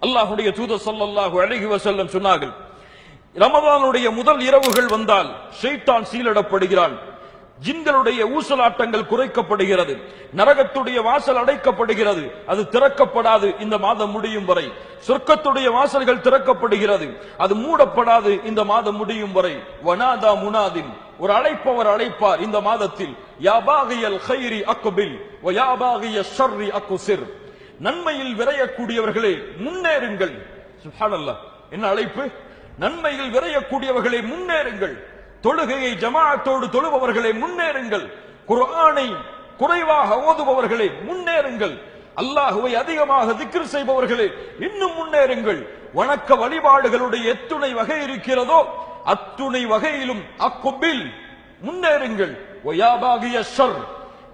அல்லாஹ்வுடைய தூதர் ஸல்லல்லாஹு அலைஹி வஸல்லம் சொன்னார்கள், ரமதானுடைய முதல் இரவுகள் வந்தால் ஷைத்தான் சீலிடப்படுகிறான், ஜின்களுடைய ஊசலாட்டங்கள் குறைக்கப்படுகிறது, நரகத்துடைய வாசல் அடைக்கப்படுகிறது, அது திறக்கப்படாது இந்த மாதம் முடியும் வரை. சொர்க்கத்துடைய வாசல்கள் திறக்கப்படுகிறது, அது மூடப்படாது இந்த மாதம் முடியும் வரை. வனாதா முனாதின், ஒரு அழைப்பவர் அழைப்பார் இந்த மாதத்தில், யா பாகியல் கைரி அக்பில் வ யா பாகிய ஷர்ரி அக்ஸிர். நன்மையில் விரையக்கூடியவர்களே முன்னேறுங்கள். சுப்ஹானல்லாஹ், என்ன அழைப்பு! நன்மையில் விரையக்கூடியவர்களே முன்னேறுங்கள், தொழுகையை ஜமாஅத்தோடு தொழுபவர்களே முன்னேறுங்கள், குர்ஆனை குறைவாக ஓதுபவர்களே முன்னேறுங்கள், அல்லாஹ்வை அதிகமாக திக்ர் செய்பவர்களே இன்னும் முன்னேறுங்கள். வணக்க வழிபாடுகளுடைய எத்துணை வகை இருக்கிறதோ அத்துணை வகையிலும் அக்குபில் முன்னேறுங்கள். வயா பாகிய ஷர்,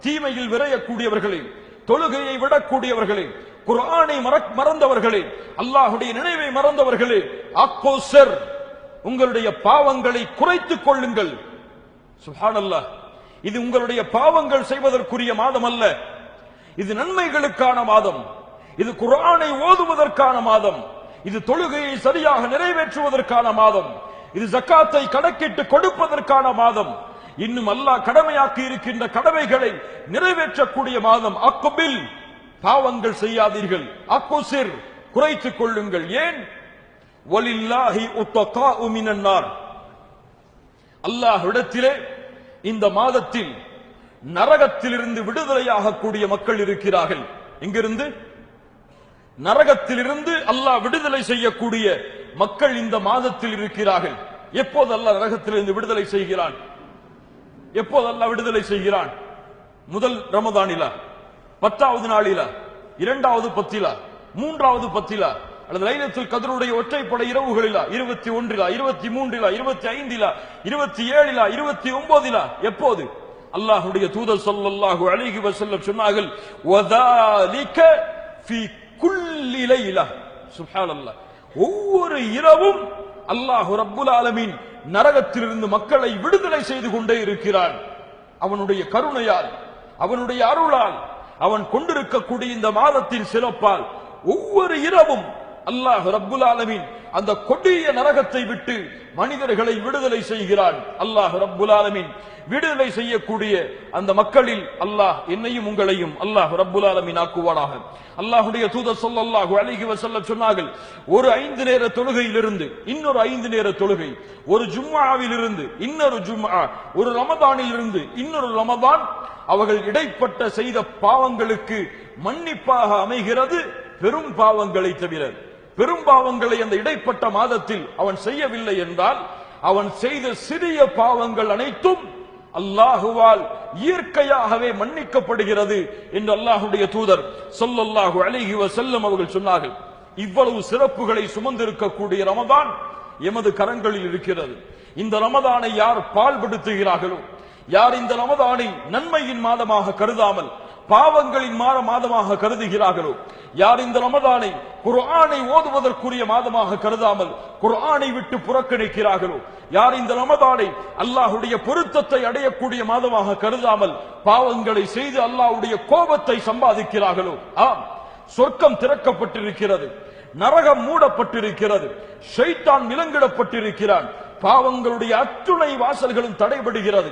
தீமையில் விரையக்கூடியவர்களே, தொழுகையை விடக்கூடியவர்களே, குர்ஆனை மறந்தவர்களே, அல்லாஹ்வுடைய நினைவை மறந்தவர்களே, அக்கோசர், உங்களுடைய பாவங்களை குறைத்துக் கொள்ளுங்கள். சுப்ஹானல்லாஹ், இது உங்களுடைய பாவங்கள் செய்வதற்குரிய மாதம் அல்ல, இது நன்மைகளுக்கான மாதம், இது குர்ஆனை ஓதுவதற்கான மாதம், இது தொழுகையை சரியாக நிறைவேற்றுவதற்கான மாதம், இது ஜக்காத்தை கணக்கிட்டு கொடுப்பதற்கான மாதம், இன்னும் அல்லாஹ் கடமையாக்கி இருக்கின்ற கடமைகளை நிறைவேற்றக்கூடிய மாதம். அக்பில், பாவங்கள் செய்யாதீர்கள், அக்குசிர், குறைத்துக் கொள்ளுங்கள். ஏன்? வலில்லாஹி உத்தகாஉ மினன் நார், அல்லாஹ்விடத்திலே இந்த மாதத்தில் நரகத்திலிருந்து விடுதலையாகக்கூடிய மக்கள் இருக்கிறார்கள். எங்கிருந்து? நரகத்திலிருந்து அல்லாஹ் விடுதலை செய்யக்கூடிய மக்கள் இந்த மாதத்தில் இருக்கிறார்கள். எப்போது அல்லாஹ் நரகத்திலிருந்து விடுதலை செய்கிறான்? எப்போது அல்லாஹ் விடுதலை செய்கிறான்? முதல் ரமதானிலா, 10வது நாளிலா, 2வது பத்திலா, 3வது பத்திலா, அல்லது லைலத்துல் கத்ருடைய ஒற்றைப்படை இரவுகளிலா, 21, 23, 25, 27, 29? எப்போது? அல்லாஹ்வுடைய தூதர் ஸல்லல்லாஹு அலைஹி வஸல்லம் சொன்னார்கள், வதாலிக ஃபீ குல்லி லைலா. சுப்ஹானல்லாஹ், ஒவ்வொரு இரவும் அல்லாஹ் ரப்புல் ஆலமீன் நரகத்திலிருந்து மக்களை விடுதலை செய்து கொண்டே இருக்கிறான். அவனுடைய கருணையால், அவனுடைய அருளால், அவன் கொண்டிருக்கக்கூடிய இந்த மாதத்தின் சிறப்பால் ஒவ்வொரு இரவும் அல்லாஹ் ரப்புல் ஆலமீன் அந்த கொடிய நரகத்தை விட்டு மனிதர்களை விடுதலை செய்கிறான். அல்லாஹ் ரப்புல் ஆலமீன் விடுதலை செய்யக்கூடிய அந்த மக்களில் அல்லாஹ் என்னையும் உங்களையும் அல்லாஹ் ரப்புல் ஆலமீன் ஆக்குவானாக. அல்லாஹ்வுடைய தூதர் ஸல்லல்லாஹு அலைஹி வஸல்லம் சொன்னார்கள், ஒரு 5 நேர தொழுகையிலிருந்து இன்னொரு 5 நேர தொழுகை, ஒரு ஜும்ஆவிலிருந்து இன்னொரு ஜும்ஆ, ஒரு ரமதானில் இருந்து இன்னொரு ரமதான், அவர்கள் இடைப்பட்ட செய்த பாவங்களுக்கு மன்னிப்பாக அமைகிறது, பெரும் பாவங்களை தவிர. பெரும் பாவங்களை அந்த இடைப்பட்ட மாதத்தில் அவன் செய்யவில்லை என்றால் அவன் செய்த சிறிய பாவங்கள் அனைத்தும் அல்லாஹுவால் இயற்கையாகவே மன்னிக்கப்படுகிறது என்று அல்லாஹ்வுடைய தூதர் ஸல்லல்லாஹு அலைஹி வஸல்லம் அவர்கள் சொன்னார்கள். இவ்வளவு சிறப்புகளை சுமந்திருக்கக்கூடிய ரமதான் எமது கரங்களில் இருக்கிறது. இந்த ரமதானை யார் பால்படுத்துகிறார்களோ, யார் இந்த ரமதானை நன்மையின் மாதமாக கருதாமல் பாவங்களின் மாதமாக கருதுகிறார்களோ, யார் இந்த ரமதானை குர்ஆனை ஓதுவதற்குரிய மாதமாக கருதாமல் குர்ஆனை விட்டு புறக்கணிக்கிறார்களோ, யார் இந்த ரமதானை அல்லாஹ்வுடைய பொருத்தத்தை அடையக்கூடிய மாதமாக கருதாமல் பாவங்களை செய்து அல்லாஹ்வுடைய கோபத்தை சம்பாதிக்கிறார்களோ, ஆம், சொர்க்கம் திறக்கப்பட்டிருக்கிறது, நரகம் மூடப்பட்டிருக்கிறது, ஷைத்தான் விலங்கிடப்பட்டிருக்கிறான், பாவங்களுடைய அத்துணை வாசல்களும் தடைபடுகிறது.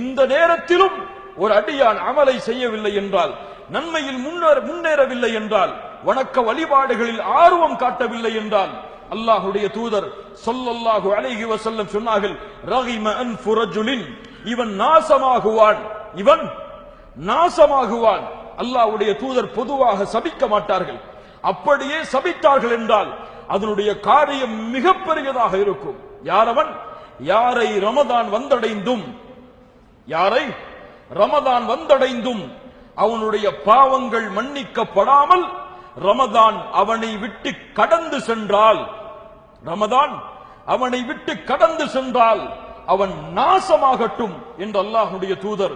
இந்த நேரத்திலும் ஒரு அடியான் அமலை செய்யவில்லை என்றால், நன்மையில் முன்னேறவில்லை என்றால், வணக்க வழிபாடுகளில் ஆர்வம் காட்டவில்லை என்றால், அல்லாஹ்வுடைய தூதர் ஸல்லல்லாஹு அலைஹி வஸல்லம் சொன்னார்கள், ரகிம அன்ஃபு ரஜுலின், இவன் நாசமாகுவான், இவன் நாசமாகுவான். அல்லாஹ்வுடைய தூதர் பொதுவாக சபிக்க மாட்டார்கள். அப்படியே சபித்தார்கள் என்றால் அதனுடைய காரியம் மிகப்பெரியதாக இருக்கும். யாரவன்? யாரை ரமதான் வந்தடைந்தும், யாரை ரமதான் வந்தடைந்தும் அவனுடைய பாவங்கள் மன்னிக்கப்படாமல் ரமதான் அவனை விட்டு கடந்து சென்றால், ரமதான் அவனை விட்டு கடந்து சென்றால் அவன் நாசமாகட்டும் என்று அல்லாஹ்வுடைய தூதர்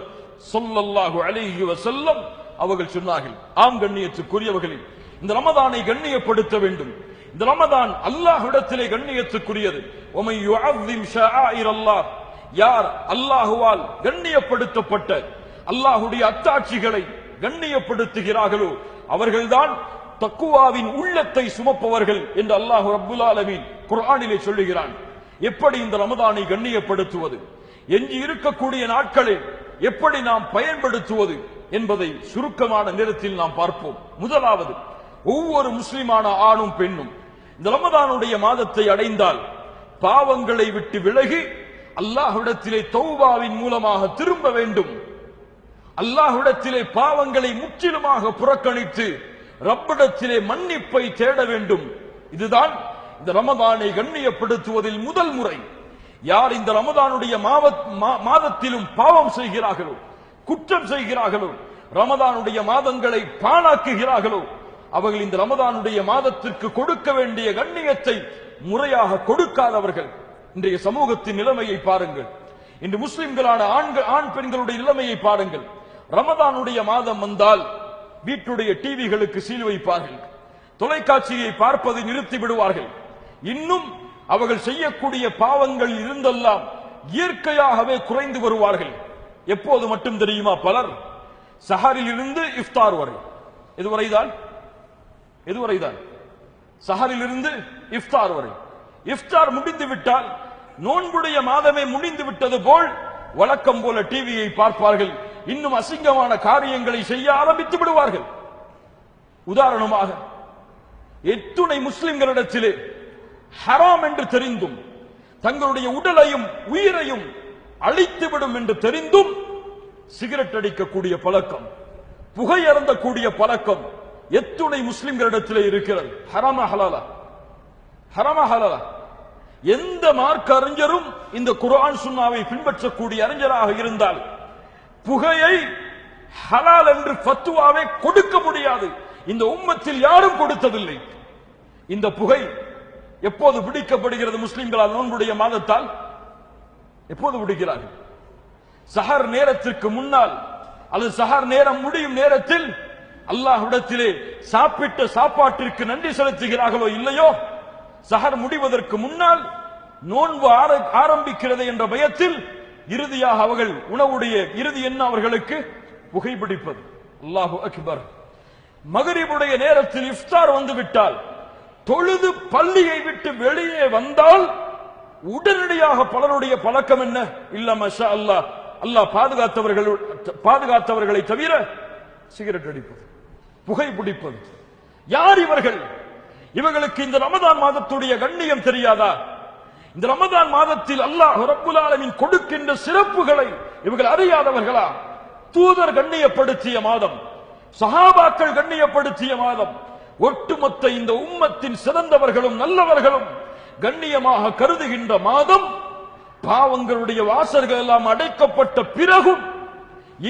ஸல்லல்லாஹு அலைஹி வஸல்லம் அவர்கள் சொன்னார்கள். ஆம் கண்ணியத்துக்குரியவர்களே, இந்த ரமதானை கண்ணியப்படுத்த வேண்டும். இந்த ரமதான் அல்லாஹ்விடத்திலே கண்ணியத்துக்குரியது. وَمَن يُعَظِّمْ شَعَائِرَ اللَّهِ, யார் அல்லாஹுவால் கண்ணியப்படுத்தப்பட்ட அல்லாஹ்வுடைய அத்தாட்சிகளை கண்ணியப்படுத்துகிறார்களோ அவர்கள்தான் தக்குவாவின் உள்ளத்தை சுமப்பவர்கள் என்று அல்லாஹ் ரப்புல் ஆலமீன் குர்ஆனிலே சொல்லுகிறான். எப்படி இந்த ரமதானை கண்ணியப்படுத்துவது, எஞ்சி இருக்கக்கூடிய நாட்களில் எப்படி நாம் பயன்படுத்துவது என்பதை சுருக்கமான நேரத்தில் நாம் பார்ப்போம். முதலாவது, ஒவ்வொரு முஸ்லிமான ஆணும் பெண்ணும் இந்த ரமதானுடைய மாதத்தை அடைந்தால் பாவங்களை விட்டு விலகி அல்லாஹ்விடத்திலே தௌபாவின் மூலமாக திரும்ப வேண்டும். அல்லாஹ்விடத்திலே பாவங்களை முற்றிலுமாக புறக்கணித்து ரப்பிடத்திலே மன்னிப்பை தேட வேண்டும். இதுதான் இந்த ரமதானை கண்ணியப்படுத்துவதில் முதல் முறை. யார் இந்த ரமதானுடைய மாதத்திலும் பாவம் செய்கிறார்களோ, குற்றம் செய்கிறார்களோ, ரமதானுடைய மாதங்களை பாழாக்குகிறார்களோ, அவர்கள் இந்த ரமதானுடைய மாதத்திற்கு கொடுக்க வேண்டிய கண்ணியத்தை முறையாக கொடுக்காதவர்கள். இன்றைய சமூகத்தின் நிலைமையை பாருங்கள். இன்று முஸ்லிம்களான ஆண் பெண்களுடைய நிலைமையை பாருங்கள். ரமதானுடைய மாதம் வந்தால் வீட்டுடைய டிவிகளுக்கு சீல் வைப்பார்கள், தொலைக்காட்சியை பார்ப்பதை நிறுத்தி விடுவார்கள். இன்னும் அவர்கள் செய்யக்கூடிய பாவங்கள் இருந்தெல்லாம் இயற்கையாகவே குறைந்து வருவார்கள். எப்போது மட்டும் தெரியுமா? பலர் சஹரில் இருந்து இஃப்தார் வரை, எதுவரைதான் சஹரில் இருந்து இஃப்தார் வரை. இஃப்தார் முடிந்து விட்டால் நோன்புடைய மாதமே முடிந்து விட்டது போல் வழக்கம் போல டிவியை பார்ப்பார்கள். இன்னும் அசிங்கமான காரியங்களை செய்ய ஆரம்பித்து விடுவார்கள். உதாரணமாக, எத்துணை முஸ்லிம்களிடத்திலே ஹராம் என்று தெரிந்தும் தங்களுடைய உடலையும் உயிரையும் அழித்துவிடும் என்று தெரிந்தும் சிகரெட் அடிக்கக்கூடிய பழக்கம், புகை அருந்தக்கூடிய பழக்கம் எத்துணை முஸ்லிம்களிடத்திலே இருக்கிறது. ஹராமா ஹலாலா? ஹராமா ஹலாலா? எந்த மார்க்க அறிஞரும் இந்த குர்ஆன் சுன்னாவை பின்பற்றக்கூடிய அறிஞராக இருந்தால் புகையை ஹலால் என்று ஃபத்வாவை கொடுக்க முடியாது. இந்த உம்மத்தில் யாரும் கொடுத்ததில்லை. இந்த புகை எப்போது பிடிக்கப்படுகிறது முஸ்லிம்களால்? நோன்புடைய மாதத்தால். எப்போது பிடிக்கிறார்கள்? சஹர் நேரத்திற்கு முன்னால் அல்லது சஹர் நேரம் முடியும் நேரத்தில் அல்லாஹ்விடத்திலே சாப்பிட்ட சாப்பாட்டிற்கு நன்றி செலுத்துகிறார்களோ இல்லையோ, சஹர் முடிவதற்கு முன்னால் நோன்பு ஆரம்பிக்கிறது என்ற பயத்தில் இறுதியாக அவர்கள் உணவுடைய இறுதி என்ன அவர்களுக்கு? புகைப்பிடிப்பது. அல்லாஹு அக்பர். மகரிபுடைய நேரத்தில் இஃப்தார் வந்துவிட்டால், தொழுது பள்ளியை விட்டு வெளியே வந்தால் உடனடியாக பலருடைய பழக்கம் என்ன? இல்ல மஷா அல்லாஹ், அல்லாஹ் பாதுகாத்தவர்களை தவிர சிகரெட் அடிப்பது, புகைப்பிடிப்பது. யார் இவர்கள்? இவர்களுக்கு இந்த ரமதான் மாதத்துடைய கண்ணியம் தெரியாதா? இந்த ரமதான் மாதத்தில் அல்லாஹ் ரப்புல் ஆலமீன் கொடுக்கின்ற சிறப்புகளை இவர்கள் அறியாதவர்களா? தூதர் கண்ணியப்படுத்திய மாதம், சஹாபாக்கள் கண்ணியப்படுத்திய மாதம், ஒட்டுமொத்த இந்த உம்மத்தின் சிறந்தவர்களும் நல்லவர்களும் கண்ணியமாக கருதுகின்ற மாதம். பாவங்களுடைய வாசல்கள் எல்லாம் அடைக்கப்பட்ட பிறகும்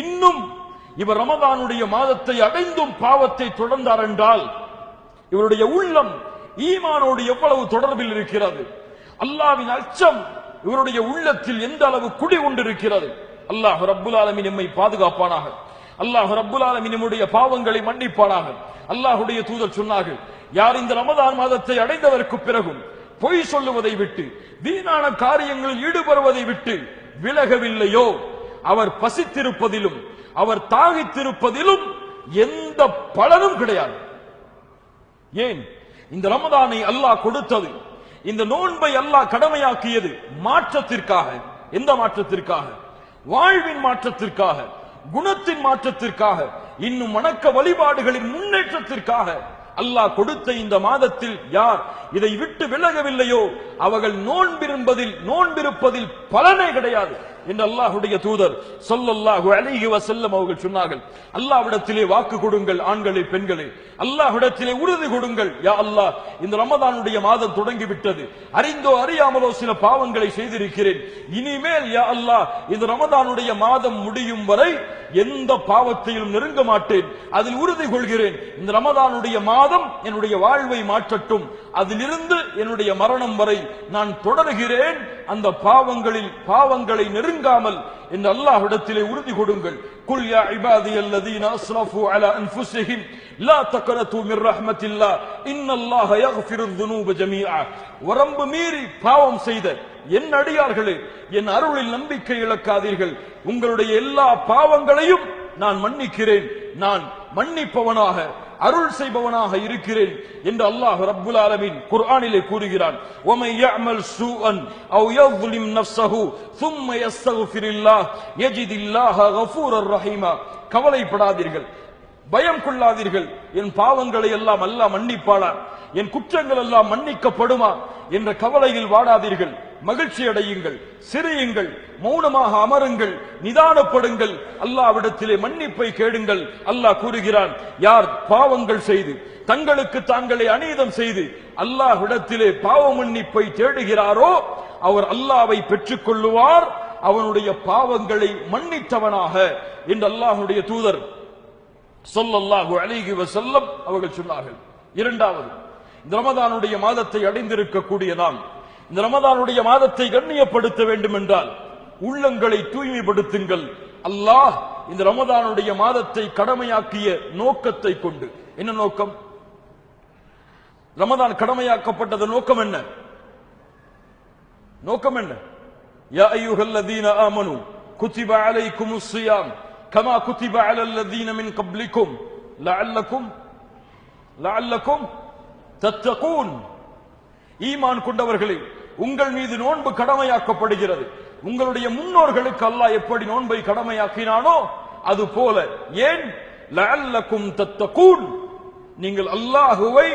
இன்னும் இவர் ரமதானுடைய மாதத்தை அடைந்தும் பாவத்தை தொடர்ந்தார் என்றால் இவருடைய உள்ளம் ஈமானோடு எவ்வளவு தொடர்பில் இருக்கிறது? அல்லாஹ்வின் அச்சம் இவருடைய உள்ளத்தில் எந்த அளவு குடி கொண்டிருக்கிறது? அல்லாஹ் ரப்புல் ஆலமீன் நம்மை பாதுகாப்பானாக. அல்லாஹ் ரப்புல் ஆலமீன் நம்முடைய பாவங்களை மன்னிப்பானாக. அல்லாஹ்வுடைய தூதர் சொன்னார்கள், யார் இந்த ரமதான் மாதத்தை அடைந்ததற்கு பிறகும் பொய் சொல்லுவதை விட்டு வீணான காரியங்களில் ஈடுபடுவதை விட்டு விலகவில்லையோ, அவர் பசித்திருப்பதிலும் அவர் தாகித்திருப்பதிலும் எந்த பலனும் கிடையாது. ஏன்? இந்த ரமதானை அல்லாஹ் கொடுத்தது, இந்த நோன்பை அல்லாஹ் கடமையாக்கியது மாற்றத்திற்காக. எந்த மாற்றத்திற்காக? வாழ்வின் மாற்றத்திற்காக, குணத்தின் மாற்றத்திற்காக, இன்னும் வணக்க வழிபாடுகளின் முன்னேற்றத்திற்காக அல்லாஹ் கொடுத்த இந்த மாதத்தில் யார் இதை விட்டு விலகவில்லையோ அவர்கள் நோன்பிருப்பதில் பலனே கிடையாது என்று அல்லாஹ்வுடைய தூதர் ஸல்லல்லாஹு அலைஹி வஸல்லம் அவர்கள் சொன்னார்கள். அல்லாஹ்விடத்திலே வாக்கு கொடுங்கள் ஆண்களே பெண்களே, அல்லாஹ்விடத்திலே உறுதி கொடுங்கள். யா அல்லாஹ், இந்த ரமதானுடைய மாதம் தொடங்கிவிட்டது, அறிந்தோ அறியாமலோ சில பாவங்களை செய்திருக்கிறேன். இனிமேல் யா அல்லாஹ் இந்த ரமதானுடைய மாதம் முடியும் வரை எந்த பாவத்தையும் நெருங்க மாட்டேன், அதில் உறுதி கொள்கிறேன். இந்த ரமதானுடைய மாதம் என்னுடைய வாழ்வை மாற்றட்டும், அதிலிருந்து என்னுடைய மரணம் வரை நான் தொடர்கிறேன். அந்த பாவங்களை நெருங்காமல் என்று அல்லாஹ்விடத்திலே உறுதி கொடுங்கள். குல் யா இபாதியல்லதீன அஸ்ரஃபு அலா அன்ஃபுஸிஹிம் லா தக்னது மிர் ரஹ்மத்தில்லாஹ் இன்னல்லாஹ யக்ஃபிருத் துனூப ஜமீஆ. வரம்பு மீறி பாவம் செய்த என் அடியார்களே, என் அருளில் நம்பிக்கை இழக்காதீர்கள். உங்களுடைய எல்லா பாவங்களையும் நான் மன்னிக்கிறேன். நான் மன்னிப்பவனாக அருள் செய்பவனாக இருக்கிறேன் என்று அல்லாஹ் ரப்புல் ஆலமீன் குர்ஆனிலே கூறுகிறான். وَمَن يَعْمَلْ سُوءًا أَوْ يَظْلِمْ نَفْسَهُ ثُمَّ يَسْتَغْفِرِ اللَّهَ يَجِدِ اللَّهَ غَفُورًا رَحِيمًا. கவலைப்படாதீர்கள், பயம் கொள்ளாதீர்கள், என் பாவங்களை எல்லாம் அல்லாஹ் மன்னிப்பானா, என் குற்றங்கள் எல்லாம் மன்னிக்கப்படுமா என்ற கவலையில் வாடாதீர்கள். மகிழ்ச்சி அடையுங்கள், சிரியுங்கள், மௌனமாக அமருங்கள், நிதானப்படுங்கள், அல்லாஹ்விடத்திலே மன்னிப்பை கேளுங்கள். அல்லாஹ் கூறுகிறான், யார் பாவங்கள் செய்து தங்களுக்கு தாங்களே அநீதம் செய்து அல்லாஹ்விடத்திலே பாவ மன்னிப்பை தேடுகிறாரோ அவர் அல்லாஹ்வை பெற்றுக் கொள்ளுவார், அவனுடைய பாவங்களை மன்னித்தவனாக என்று அல்லாஹ்வுடைய தூதர் ஸல்லல்லாஹு அலைஹி வஸல்லம் அவர்கள் சொன்னார்கள். இரண்டாவது, இந்த ரமதானுடைய மாதத்தை அடைந்திருக்கக்கூடிய நாம் இந்த ரமதானுடைய மாதத்தை கண்ணியப்படுத்த வேண்டும் என்றால் உள்ளங்களை தூய்மைப்படுத்துங்கள். அல்லாஹ் இந்த ரமதானுடைய மாதத்தை கடமையாக்கிய நோக்கத்தை கொண்டு, என்ன நோக்கம்? ரமதான் கடமையாக்கப்பட்டது நோக்கம் என்ன? நோக்கம் என்ன? யா அய்யுஹல்லதீன ஆமனு குதிப அலைக்குமுஸ் ஸியாம் கமா குதிப அலல்லதீன மின் கப்லிக்கும் லஅல்லக்கும் தத்தகூன். ஈமான் கொண்டவர்களே, உங்கள் மீது நோன்பு கடமையாக்கப்படுகிறது. உங்களுடைய முன்னோர்களுக்கு அல்லாஹ் எப்படி நோன்பை கடமையாக்கினானோ அது போல. ஏன்? லஅல்லக்கும் தத்தகூன், நீங்கள் அல்லாஹுவை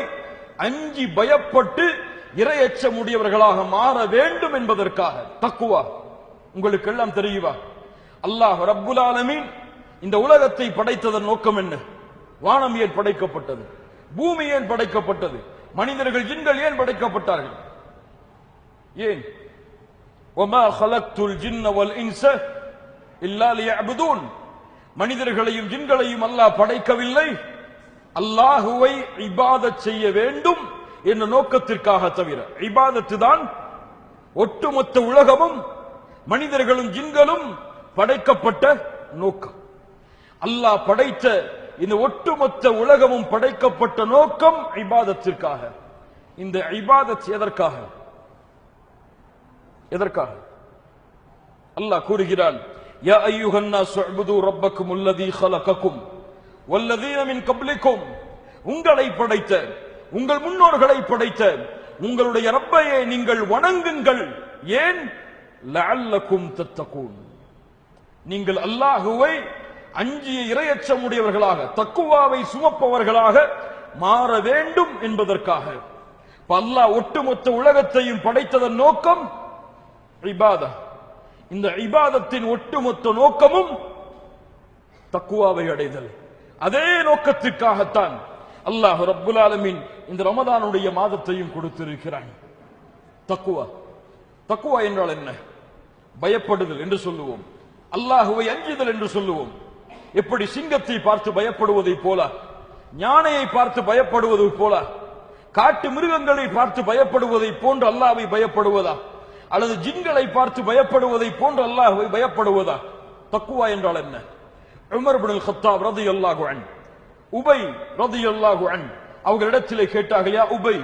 அஞ்சி பயப்பட்டு இறையச்சமுடையவர்களாக மாற வேண்டும் என்பதற்காக. தக்குவா உங்களுக்கு எல்லாம் தெரியுமா? அல்லாஹ் ரப்புல் ஆலமீன் இந்த உலகத்தை படைத்ததன் நோக்கம் என்ன? வானம் ஏன் படைக்கப்பட்டது? பூமி ஏன் படைக்கப்பட்டது? மனிதர்கள் ஜின்கள் ஏன் படைக்கப்பட்டார்கள்? ஏன்? وَمَا خَلَقْتُ الْجِنَّ وَالْإِنسَ إِلَّا لِيَعْبُدُونَ. மனிதர்களையும் ஜின்களையும் அல்லாஹ் படைக்கவில்லை அல்லாஹுவை இபாதத் செய்ய வேண்டும் என்ற நோக்கத்திற்காக தவிர. இபாதத்து தான் ஒட்டுமொத்த உலகமும் மனிதர்களும் ஜின்களும் படைக்கப்பட்ட நோக்கம். அல்லாஹ் படைத்த இந்த ஒட்டுமொத்த உலகமும் படைக்கப்பட்ட நோக்கம் இபாதத்திற்காக. இந்த இபாதத் எதற்காக? எதற்காக? அல்லாஹ் கூறுகிறான், யா அய்யுஹன் நாஸ் உஅ்புது ரப்பக்கும் அல்லதீ خلقக்கும் வல்லதீன மின் கப்லிக்கும். உங்களை படைத்த, உங்கள் முன்னோர்களை படைத்த உங்களுடைய ரப்பையை நீங்கள் வணங்குங்கள். ஏன்? லஅல்லக்கும் தத்தகூன், நீங்கள் அல்லாஹுவை அஞ்சிய இறையச்சமுடையவர்களாக, தக்குவாவை சுமப்பவர்களாக மாற வேண்டும் என்பதற்காக. அல்லாஹ் ஒட்டுமொத்த உலகத்தையும் படைத்ததன் நோக்கம் இபாதா. இந்த இபாதத்தின் ஒட்டுமொத்த நோக்கமும் தக்குவாவை அடைதல். அதே நோக்கத்திற்காகத்தான் அல்லாஹ் ரப்புல் ஆலமீன் இந்த ரமதானுடைய மாதத்தையும் கொடுத்திருக்கிறான். தக்குவா. தக்குவா என்றால் என்ன? பயப்படுதல் என்று சொல்லுவோம், அல்லாஹுவை அஞ்சுதல் என்று சொல்லுவோம். எப்படி சிங்கத்தை பார்த்து பயப்படுவதை போல, ஞானையை பார்த்து பயப்படுவது போல, காட்டு மிருகங்களை பார்த்து பயப்படுவதை போன்று அல்லாஹ்வை பயப்படுவதா, அல்லது ஜின்களை பார்த்து பயப்படுவதை போன்று அல்லாஹ்வை பயப்படுவதா? தக்குவா என்றால் என்ன? உமர் இப்னு அல்-கத்தாப் ரலியல்லாஹு அன்ஹு, உபை ரலியல்லாஹு அன்ஹு அவர்களிடத்திலே கேட்டார்கள், யா உபை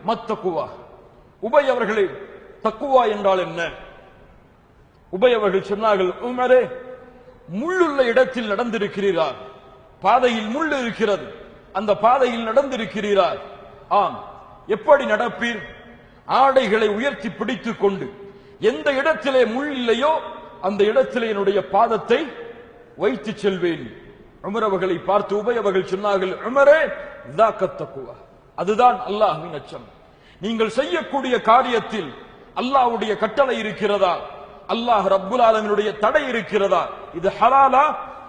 மத்தக்குவா, உபை அவர்களே தக்குவா என்றால் என்ன? உபை அவர்கள் சொன்னார்கள், உமரே, முள்ளுள்ள இடத்தில் நடந்திருக்கிறீரா? பாதையில் முள் இருக்கிறது, அந்த பாதையில் நடந்திருக்கிறீரா? ஆம். எப்படி நடப்பீர்? ஆடைகளை உயர்த்தி பிடித்துக் கொண்டு எந்த இடத்திலே முள் இல்லையோ அந்த இடத்திலே என்னுடைய பாதத்தை வைத்து செல்வேன். உமர் அவர்களை பார்த்து உபை அவர்கள் சொன்னார்கள், உமரே தக்குவா, அதுதான் அல்லாஹ்வின் அச்சம். நீங்கள் செய்யக்கூடிய காரியத்தில் அல்லாஹ்வுடைய கட்டளை இருக்கிறதா, அல்லாஹ் ரப்புல் ஆலமீனுடைய தடை இருக்கிறதா, இது ஹலாலா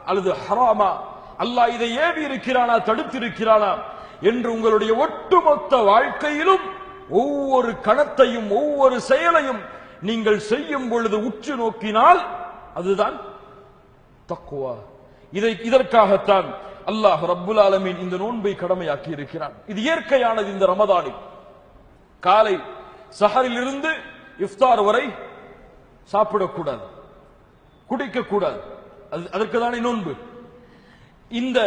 அல்லது ஹராமா, அல்லாஹ் இதை ஏவி இருக்கிறானா தடுத்திருக்கிறானா என்று உங்களுடைய ஒட்டுமொத்த வாழ்க்கையிலும் ஒவ்வொரு கணத்தையும் ஒவ்வொரு செயலையும் நீங்கள் செய்யும் பொழுது உற்று நோக்கினால் அதுதான் தக்வா. இதற்காகத்தான் அல்லாஹ் ரப்புல் ஆலமீன் இந்த நோன்பை கடமையாக்கி இருக்கிறான். இது இயற்கையானது. இந்த ரமதானில் காலை சஹரில் இருந்து இஃப்தார் வரை சாப்பிடக்கூடாது, குடிக்கக்கூடாது. அதற்கு தானே நோன்பு. இந்த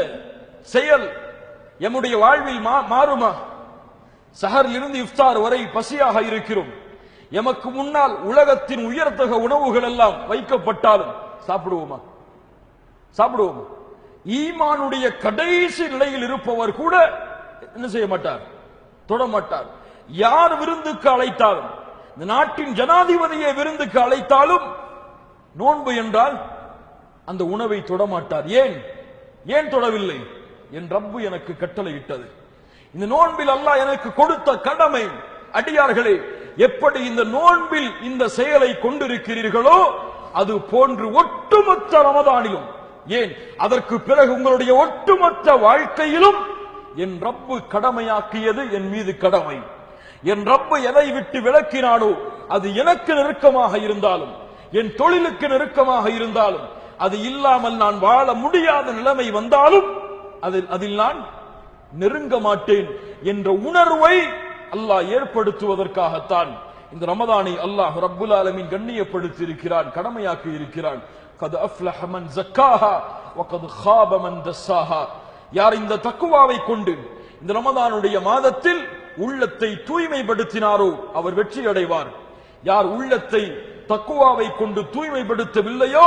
செயல் எம்முடைய வாழ்வில் மாறுமா? சஹரில் இருந்து இஃப்தார் வரை பசியாக இருக்கிறோம். எமக்கு முன்னால் உலகத்தின் உயர்தக உணவுகள் எல்லாம் வைக்கப்பட்டாலும் சாப்பிடுவோமா? சாப்பிடுவோமா? ஈமானுடைய கடைசி நிலையில் இருப்பவர் கூட என்ன செய்ய மாட்டார், தொடமாட்டார். யார் விருந்துக்கு அழைத்தாலும், இந்த நாட்டின் ஜனாதிபதியை விருந்துக்கு அழைத்தாலும் நோன்பு என்றால் அந்த உணவை தொடமாட்டார். ஏன் தொடவில்லை? என் ரப்பு எனக்கு கட்டளையிட்டது. இந்த நோன்பில் அல்லாஹ் எனக்கு கொடுத்த கடமை. அடியார்களே, எப்படி இந்த நோன்பில் இந்த செயலை கொண்டிருக்கிறீர்களோ அது போன்று ஒட்டுமொத்த ரமதானிலும், ஏன் அதற்கு பிறகு உங்களுடைய ஒட்டுமொத்த வாழ்க்கையிலும் என் ரப்பு கடமையாக்கியது என் மீது கடமை. என் ரப்பு எதை விட்டு விலக்கினானோ அது எனக்கு நெருக்கமாக இருந்தாலும், என் தொழிலுக்கு நெருக்கமாக இருந்தாலும், அது இல்லாமல் நான் வாழ முடியாத நிலைமை வந்தாலும் அதில் நான் நெருங்க மாட்டேன் என்ற உணர்வை அல்லாஹ் ஏற்படுத்துவதற்காகத்தான் இந்த ரமதானை அல்லாஹ் ரப்புல் ஆலமீன் கண்ணியப்படுத்தி இருக்கிறான், கடமையாக்கி இருக்கிறான். கத் அஃப்லஹ மன் ஸக்காஹா வ கத் ஹாப மன் தஸ்ஸாஹா. யார் இந்த தக்வாவை கொண்டு இந்த ரமதானுடைய மாதத்தில் உள்ளத்தை தூய்மைப்படுத்தினாரோ அவர் வெற்றி அடைவார். யார் உள்ளத்தை தக்வாவை கொண்டு தூய்மைப்படுத்தவில்லையோ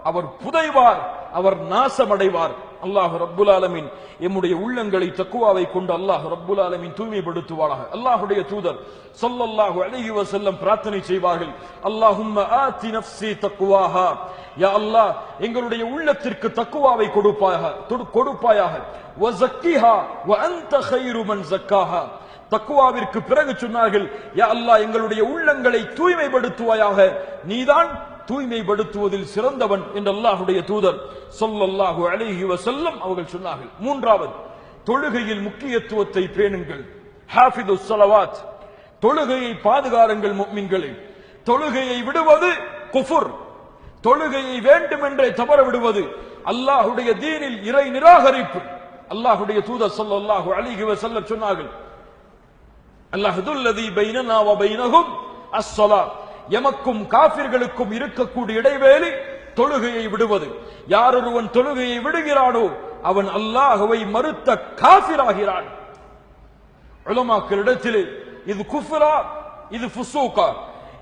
அவர் புதைவார், அவர் நாசமடைவார். அல்லாஹ் ரப்புல் ஆலமீன் எம்முடைய உள்ளங்களை தக்வாவை கொண்டு அல்லாஹ் ரப்புல் ஆலமீன் தூய்மைப்படுத்துவாராக. அல்லாஹ்வுடைய தூதர் ஸல்லல்லாஹு அலைஹி வஸல்லம் பிரார்த்தனை செய்வார்கள், அல்லாஹும்ம ஆதி நஃப்ஸி தக்வாஹா. யா அல்லாஹ், எங்களுடைய உள்ளத்திற்கு தக்வாவை கொடுப்பாயாக. வ ஸக்கிஹா வ அன்த கைரு மன் ஸக்காஹா. தக்வாவிற்கு பிறகு சொன்னார்கள், யா அல்லாஹ், எங்களுடைய உள்ளங்களை தூய்மைப்படுத்துவாயாக, நீதான் தூய்மைப்படுத்துவதில் சிறந்தவன் என்று அல்லாஹ்வுடைய தூதர் ஸல்லல்லாஹு அலைஹி வஸல்லம் அவர்கள் சொன்னார்கள். மூன்றாவது, தொழுகையில் முக்கியத்துவத்தை பேணுங்கள். ஹாஃபிதுஸ் ஸலவாத், தொழுகையை பாதுகாருங்கள் முஃமின்களே. தொழுகையை விடுவது குஃபுர். தொழுகையை வேண்டுமென்றே தவற விடுவது அல்லாஹ்வுடைய தீனில் இறை நிராகரிப்பு. அல்லாஹ்வுடைய தூதர் ஸல்லல்லாஹு அலைஹி வஸல்லம் சொன்னார்கள், அல்லாஹ்துல்லதி பைனனா வ பைனஹும் அஸ்ஸலாத். எமக்கும் காபிர்களுக்கும் இருக்கக்கூடிய இடைவேளை தொழுகையை விடுவது. யார் ஒருவன் தொழுகையை விடுகிறானோ அவன் அல்லாஹ்வை மறுத்த காபிராகிறான். உலமாக்களிடத்திலே இது குஃப்ரா, இது ஃபுசூகா,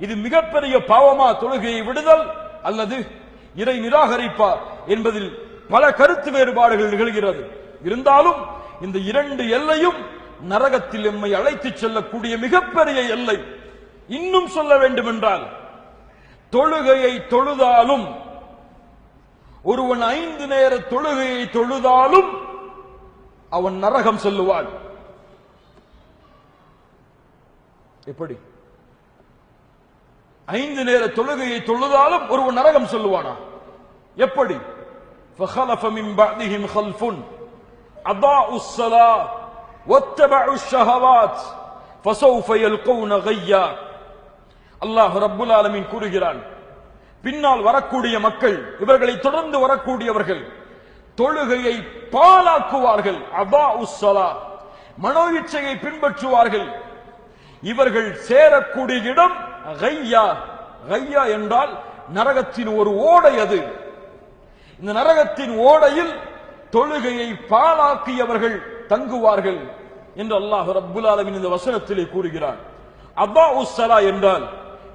இது மிகப்பெரிய பாவமா தொழுகையை விடுதல் அல்லது இறை நிராகரிப்பா என்பதில் பல கருத்து வேறுபாடுகள் நிகழ்கிறது. இருந்தாலும் இந்த இரண்டு எல்லையும் நரகத்தில் எம்மை அழைத்துச் செல்லக்கூடிய மிகப்பெரிய எல்லை. இன்னும் சொல்ல வேண்டும் என்றால், தொழுகையை தொழுதாலும், ஒருவன் 5 நேர தொழுகையை தொழுதாலும் அவன் நரகம் செல்லுவான். எப்படி? 5 நேர தொழுகையை தொழுதாலும் ஒருவன் நரகம் செல்லுவானா? எப்படி? فخلف من بعدهم خلف أضاعوا الصلاة واتبعوا الشهوات فسوف يلقون غيا. அல்லாஹ் ரப்புல் ஆலமீன் கூறுகிறான், பின்னால் வரக்கூடிய மக்கள், இவர்களை தொடர்ந்து வரக்கூடியவர்கள் தொழுகையை பாழாக்குவார்கள். அதாஉஸ் ஸலா, மனோ இச்சையை பின்பற்றுவார்கள். இவர்கள் சேரக்கூடிய இடம் கையா. கையா என்றால் நரகத்தின் ஒரு ஓடை. அது இந்த நரகத்தின் ஓடையில் தொழுகையை பாழாக்கியவர்கள் தங்குவார்கள் என்று அல்லாஹ் ரப்புல் ஆலமீன் இந்த வசனத்திலே கூறுகிறார். அதாஉஸ் ஸலா என்றால்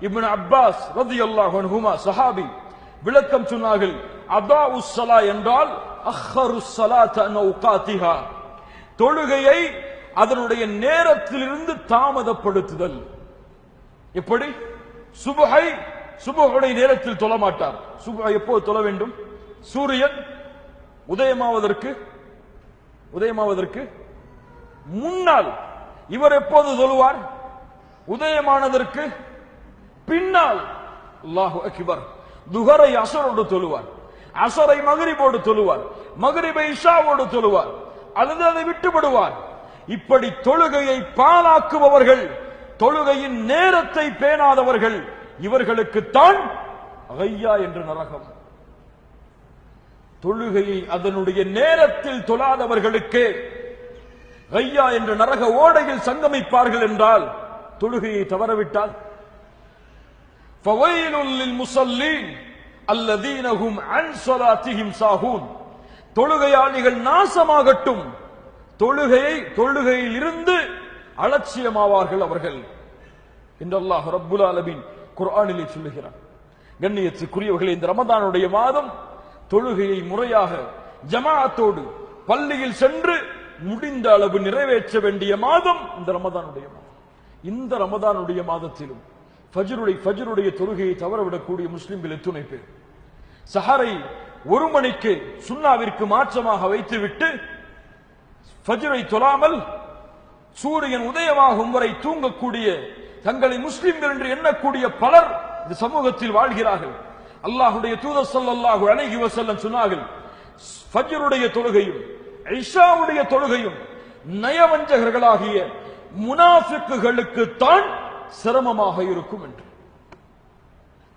இப்னு அப்பாஸ் ரலியல்லாஹு அன்ஹுமா சஹாபி விளக்கம் சொன்னார்கள், அதாஉஸ் ஸலா என்றால் அஹ்ஹருஸ் ஸலாத அன் அவ்காத்திஹா, தொழுகையை அதனுடைய நேரத்திலிருந்து தாமதப்படுத்துதல். எப்படி? சுபஹுடைய நேரத்தில் தொழ மாட்டார். சுபஹ் எப்போது தொழ வேண்டும்? சூரியன் உதயமாவதற்கு முன்னால். இவர் எப்போது தொழுவார்? உதயமானதற்கு பின்னால். அல்லாஹு அக்பர். துஹரை அஸரோடு தொழுவார், அஸரை மக்ரிபோடு தொழுவார், மக்ரிபை இஷாவோடு தொழுவார், அல்லது அதை விட்டுவிடுவார். இப்படி தொழுகையை பாழாக்குபவர்கள், தொழுகையின் நேரத்தை பேணாதவர்கள், இவர்களுக்குத்தான் கையா என்று நரகம். தொழுகையை அதனுடைய நேரத்தில் தொழாதவர்களுக்கு கையா என்ற நரக ஓடையில் சங்கமிப்பார்கள் என்றால், தொழுகையை தவறவிட்டால் ஃபவைலுல் லில் முஸல்லீன் அல்லதீன ஹும் அன் ஸலாத்திஹிம் சாஹூன், தொழுகையாளிகள் நாசமாகட்டும், தொழுகையில் இருந்து அலட்சியமாவார்கள் அவர்கள் என்று அல்லாஹ் ரப்புல் ஆலமீன் குர்ஆனிலே சொல்லுகிறார். கண்ணியத்துக்குரியவர்களே, இந்த ரமதானுடைய மாதம் தொழுகையை முறையாக ஜமாஅத்தோடு பள்ளியில் சென்று முடிந்த அளவு நிறைவேற்ற வேண்டிய மாதம் இந்த ரமதானுடைய மாதம். இந்த ரமதானுடைய மாதத்திலும் ஃபஜ்ருடைய தொழுகையை தவறவிடக்கூடிய முஸ்லிம்கள் எத்துணை பேர் சஹரை 1 மணிக்கு சுன்னாவிற்கு மாற்றமாக வைத்துவிட்டு ஃபஜ்ரை தொழாமல் சூரியன் உதயமாகும் வரை தூங்கக்கூடிய தங்களை முஸ்லிம்கள் என்று எண்ணக்கூடிய பலர் இந்த சமூகத்தில் வாழ்கிறார்கள். அல்லாஹ்வுடைய தூதர் ஸல்லல்லாஹு அலைஹி வஸல்லம் சொன்னார்கள், ஃபஜ்ருடைய தொழுகையும் இஷாவுடைய தொழுகையும் நயவஞ்சகர்களாகிய முனாஃபிக்குகளுக்கு தான் சிரமமாக இருக்கும் என்று.